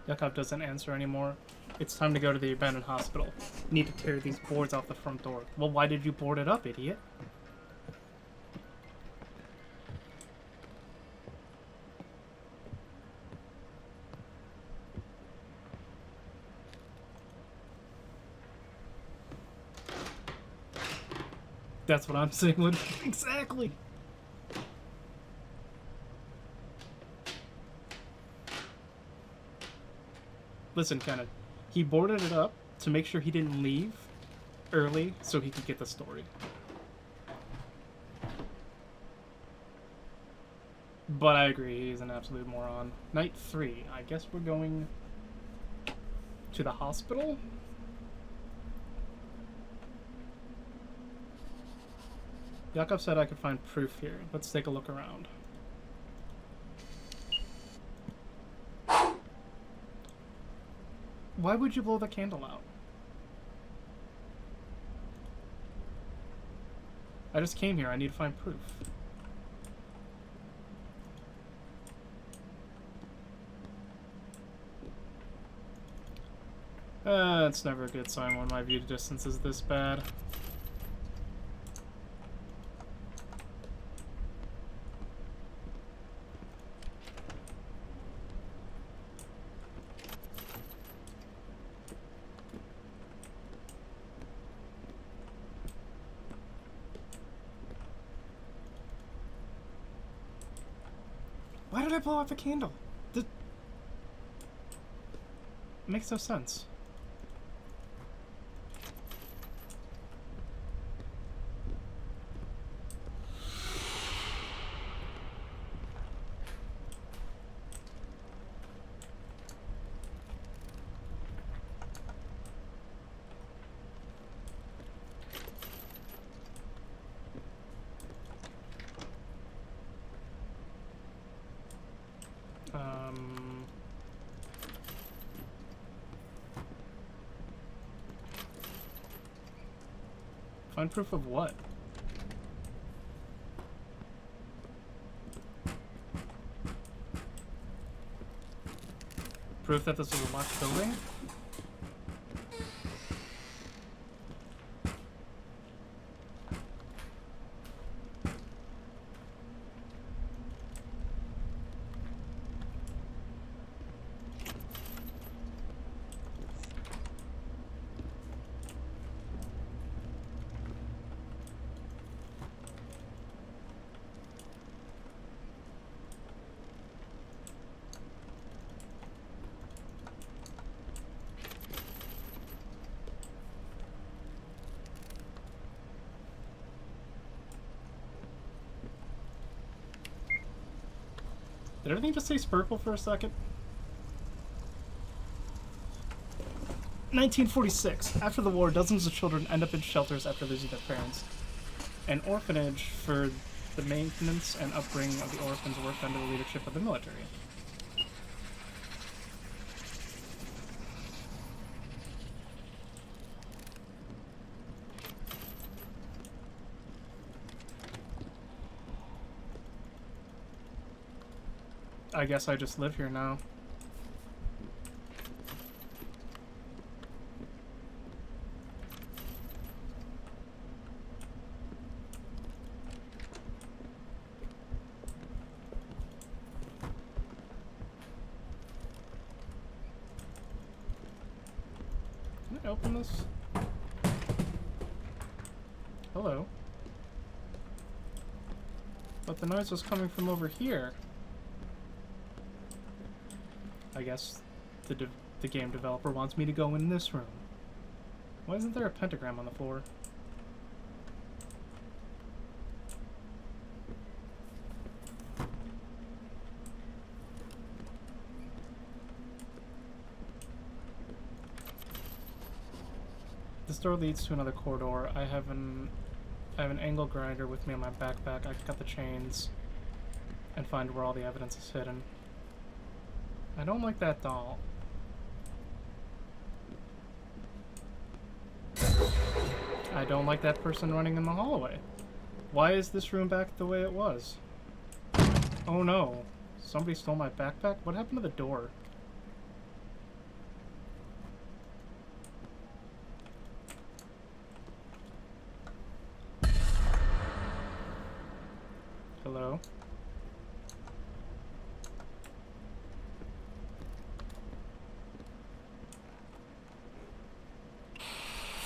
Yakov doesn't answer anymore. It's time to go to the abandoned hospital. Need to tear these boards off the front door. Well, why did you board it up, idiot? That's what I'm saying. Exactly. Listen, Kenneth. He boarded it up to make sure he didn't leave early so he could get the story. But I agree, he's an absolute moron. Night 3. I guess we're going to the hospital? Yakov said I could find proof here. Let's take a look around. Why would you blow the candle out? I just came here. I need to find proof. It's never a good sign when my view distance is this bad. did I blow out the candle? This makes no sense. Find proof of what? Proof that this was a locked building? Did everything just say purple for a second? 1946. After the war, dozens of children end up in shelters after losing their parents. An orphanage for the maintenance and upbringing of the orphans worked under the leadership of the military. I guess I just live here now. Can I open this? Hello. But the noise was coming from over here. I guess the game developer wants me to go in this room. Why isn't there a pentagram on the floor? This door leads to another corridor. I have an angle grinder with me on my backpack. I can cut the chains and find where all the evidence is hidden. I don't like that doll. I don't like that person running in the hallway. Why is this room back the way it was? Oh no. Somebody stole my backpack? What happened to the door? Hello?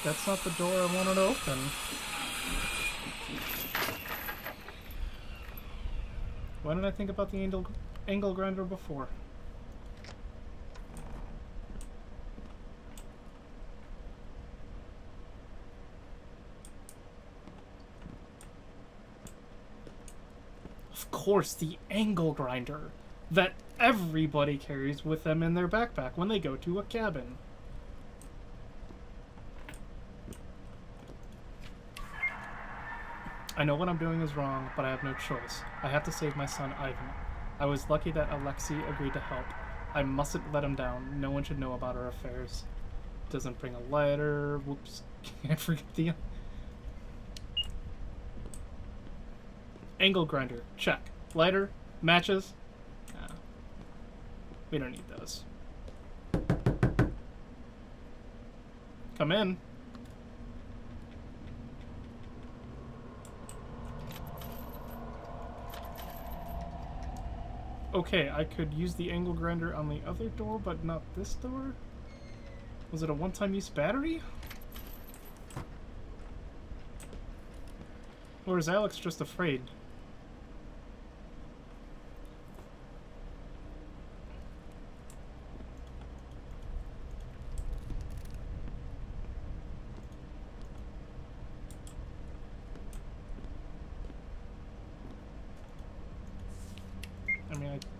That's not the door I wanted to open. Why didn't I think about the angle grinder before? Of course, the angle grinder that everybody carries with them in their backpack when they go to a cabin. I know what I'm doing is wrong, but I have no choice. I have to save my son, Ivan. I was lucky that Alexei agreed to help. I mustn't let him down. No one should know about our affairs. Doesn't bring a lighter. Whoops. Can't forget the... Angle grinder. Check. Lighter. Matches. Nah. We don't need those. Come in. Okay, I could use the angle grinder on the other door, but not this door? Was it a one-time use battery? Or is Alex just afraid?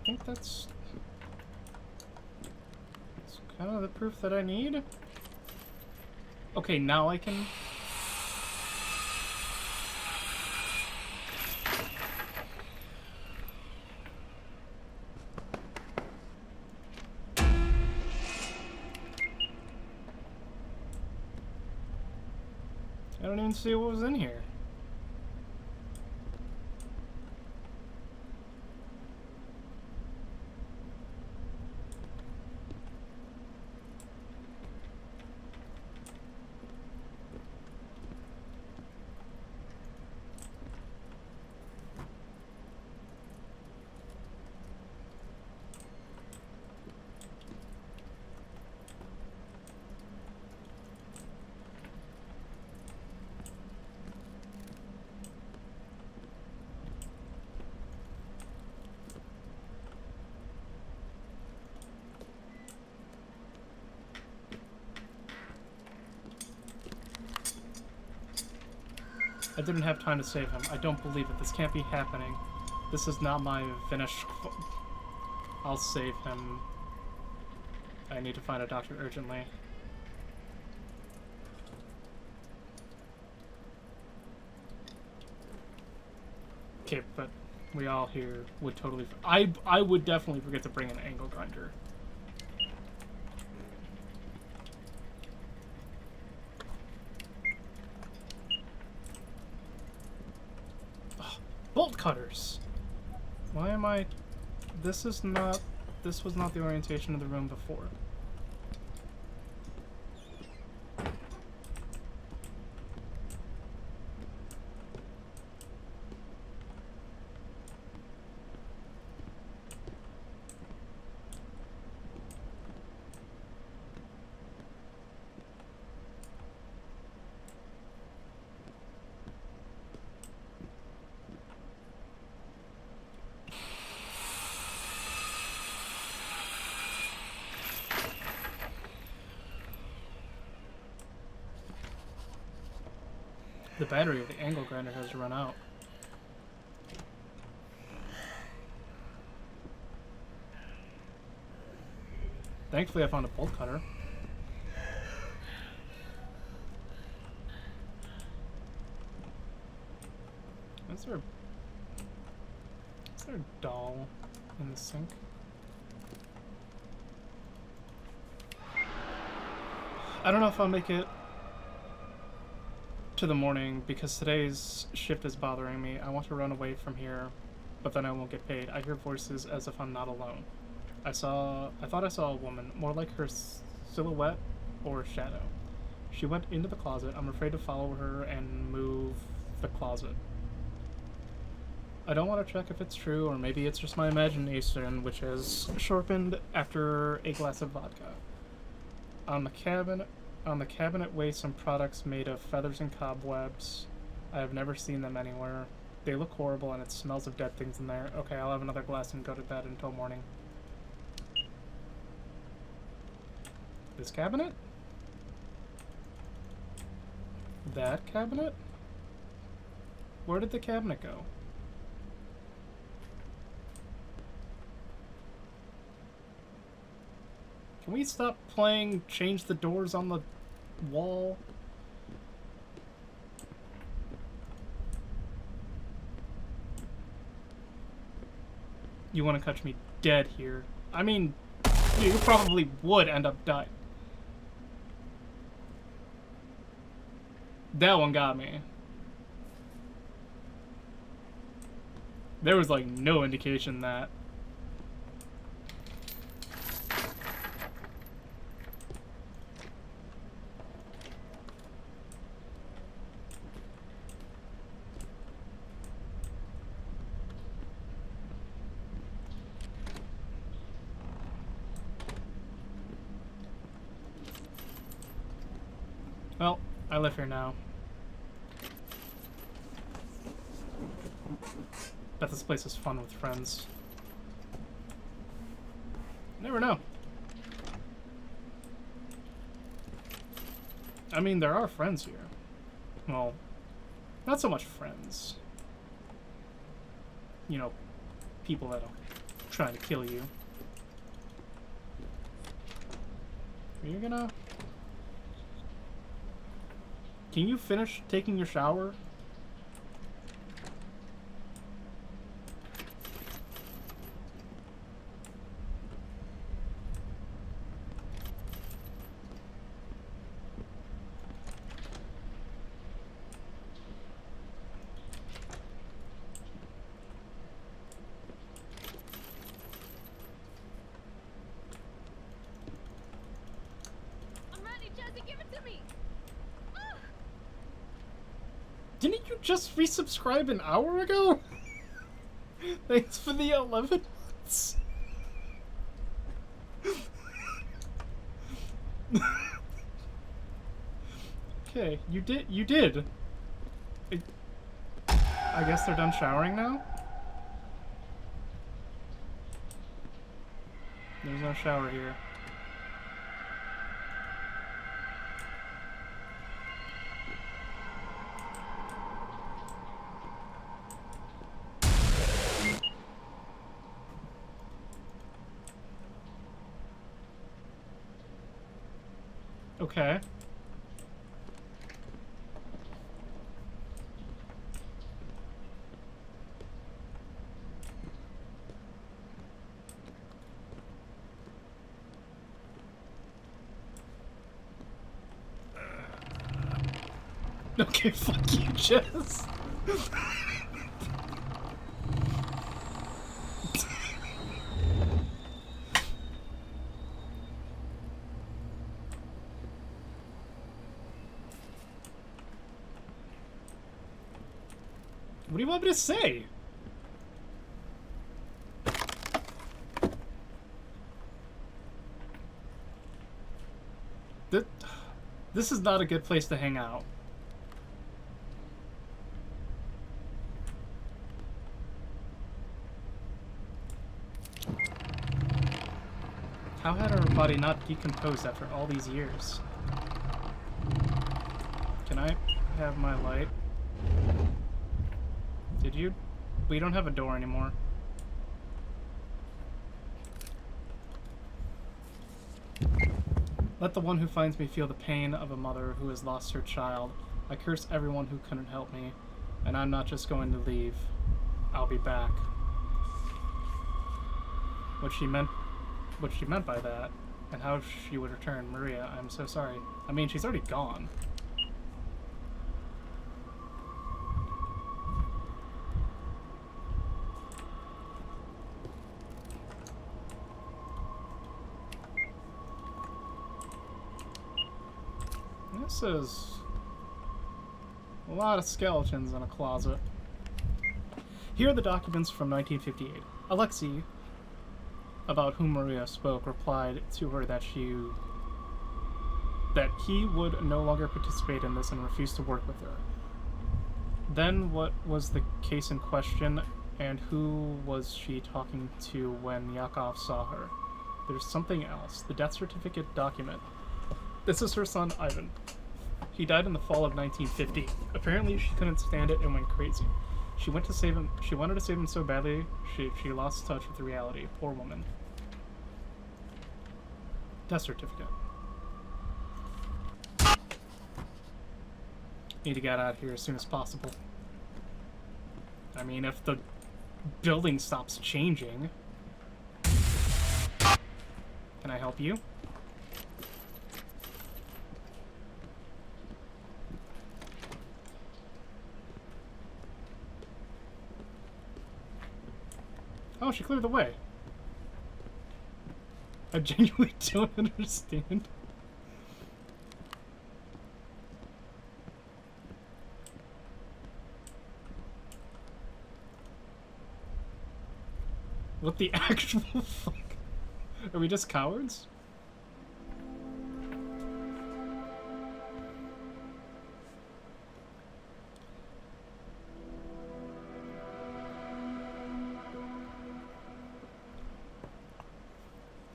think that's kind of the proof that I need. Okay, now I can... I don't even see what was in here. I didn't have time to save him. I don't believe it. This can't be happening. This is not my finish. I'll save him. I need to find a doctor urgently. Okay, but we all here would totally... I would definitely forget to bring an angle grinder. Bolt cutters! Why am I... This was not the orientation of the room before. The battery of the angle grinder has run out. Thankfully I found a bolt cutter. Is there a doll in the sink? I don't know if I'll make it to the morning because today's shift is bothering me. I want to run away from here, but then I won't get paid. I hear voices as if I'm not alone. I thought I saw a woman, more like her silhouette or shadow. She went into the closet. I'm afraid to follow her and move the closet. I don't want to check if it's true, or maybe it's just my imagination, which has sharpened after a glass of vodka. On the cabinet weigh some products made of feathers and cobwebs. I have never seen them anywhere. They look horrible and it smells of dead things in there. Okay, I'll have another glass and go to bed until morning. This cabinet? That cabinet? Where did the cabinet go? Can we stop playing change the doors on the wall? You want to catch me dead here. I mean, you probably would end up dying. That one got me. There was like no indication that. Well, I live here now. Bet this place is fun with friends. Never know. I mean, there are friends here. Well, not so much friends. You know, people that'll trying to kill you. Are you gonna... Can you finish taking your shower? I'm ready, Jezzy, give it to me! Ah! Didn't you just resubscribe an hour ago? Thanks for the 11 months. Okay, you did. I guess they're done showering now? There's no shower here. Okay. Okay, fuck you, Jess. What do you want me to say? This is not a good place to hang out. How had our body not decomposed after all these years? Can I have my light? Did you? We don't have a door anymore. Let the one who finds me feel the pain of a mother who has lost her child. I curse everyone who couldn't help me, and I'm not just going to leave. I'll be back. What she meant by that, and how she would return. Maria, I'm so sorry. I mean, she's already gone. This is a lot of skeletons in a closet. Here are the documents from 1958. Alexei, about whom Maria spoke, replied to her that he would no longer participate in this and refused to work with her. Then what was the case in question, and who was she talking to when Yakov saw her? There's something else. The death certificate document. This is her son, Ivan. He died in the fall of 1950. Apparently, she couldn't stand it and went crazy. She wanted to save him so badly, she lost touch with reality. Poor woman. Death certificate. Need to get out of here as soon as possible. I mean, if the building stops changing... Can I help you? Oh, she cleared the way. I genuinely don't understand. What the actual fuck? Are we just cowards?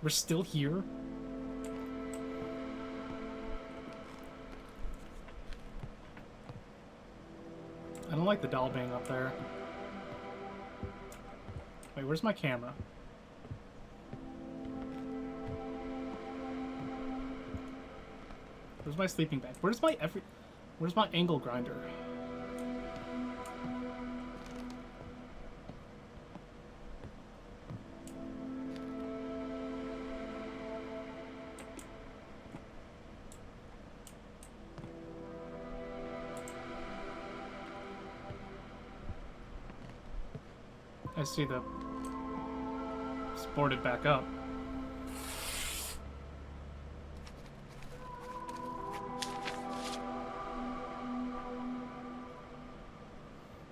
We're still here? I don't like the doll being up there. Wait, where's my camera? Where's my sleeping bag? Where's my angle grinder? I see the sported back up.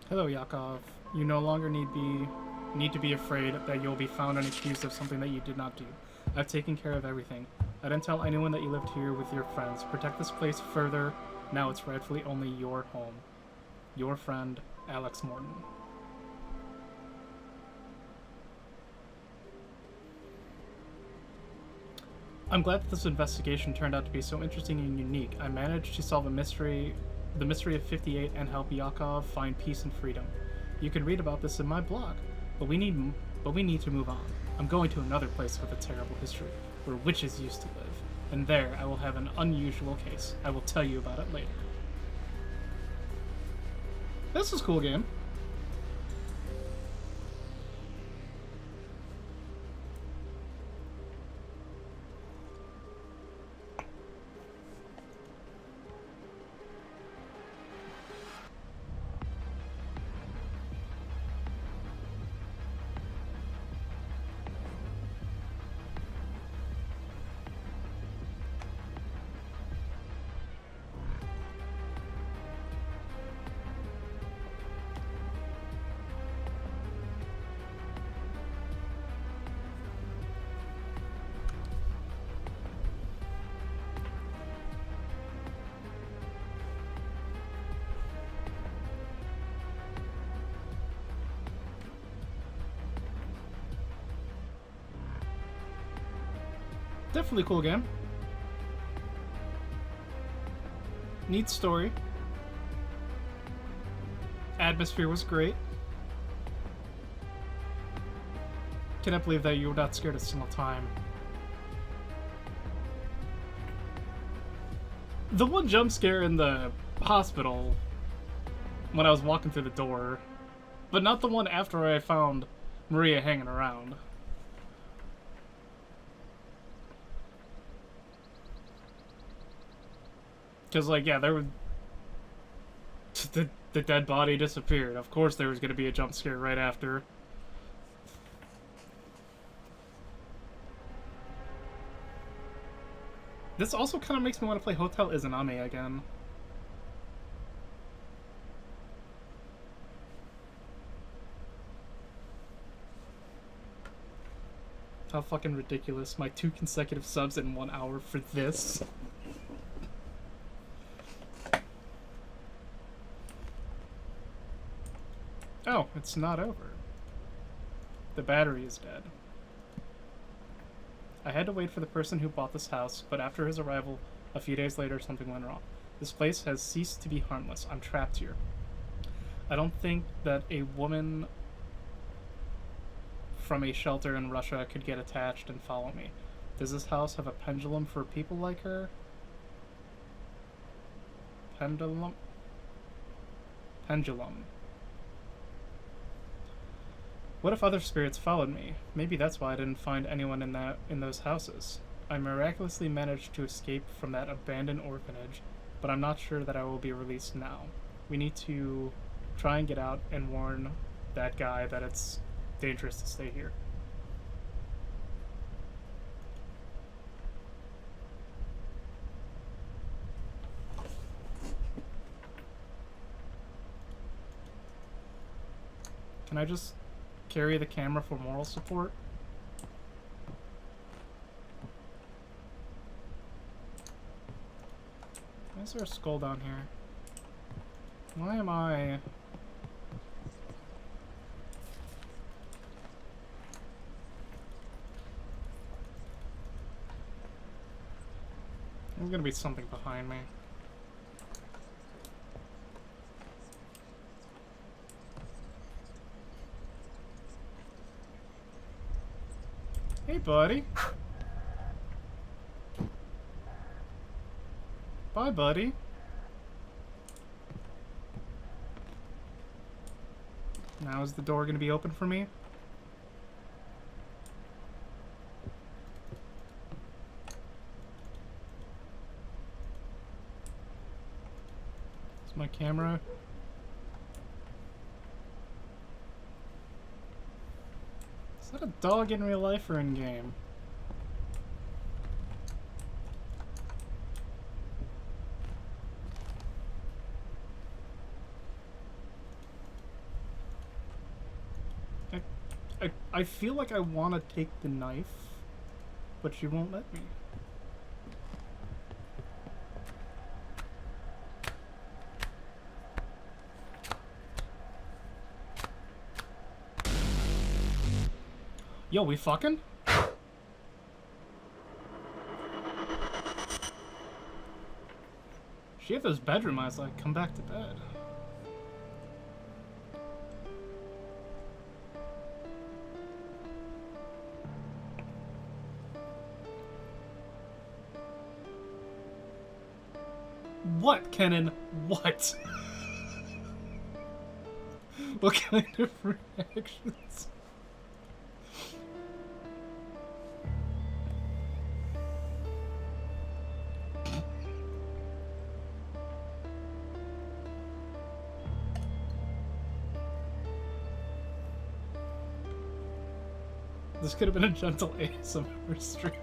Hello, Yakov. You no longer need to be afraid that you'll be found and accused of something that you did not do. I've taken care of everything. I didn't tell anyone that you lived here with your friends. Protect this place further. Now it's rightfully only your home. Your friend, Alex Morton. I'm glad that this investigation turned out to be so interesting and unique. I managed to solve the mystery of 58 and help Yakov find peace and freedom. You can read about this in my blog, but we need to move on. I'm going to another place with a terrible history, where witches used to live, and there I will have an unusual case. I will tell you about it later. This is a cool game. Definitely a cool game. Neat story. Atmosphere was great. Cannot believe that you were not scared a single time. The one jump scare in the hospital when I was walking through the door, but not the one after I found Maria hanging around. Because, like, yeah, there was... The dead body disappeared. Of course there was going to be a jump scare right after. This also kind of makes me want to play Hotel Izanami again. How fucking ridiculous. My 2 consecutive subs in 1 hour for this. Oh, it's not over. The battery is dead. I had to wait for the person who bought this house, but after his arrival, a few days later, something went wrong. This place has ceased to be harmless. I'm trapped here. I don't think that a woman from a shelter in Russia could get attached and follow me. Does this house have a pendulum for people like her? Pendulum? Pendulum. What if other spirits followed me? Maybe that's why I didn't find anyone in those houses. I miraculously managed to escape from that abandoned orphanage, but I'm not sure that I will be released now. We need to try and get out and warn that guy that it's dangerous to stay here. Can I just carry the camera for moral support? Why is there a skull down here? Why am I... There's gonna be something behind me. Hey, buddy. Hi, buddy. Now is the door gonna be open for me? Is my camera... Is that a dog in real life or in game? I feel like I want to take the knife, but she won't let me. Yo, we fucking? She had this bedroom, I was like, come back to bed. What, Kenan? What? What kind of reactions? This could have been a gentle ASMR stream.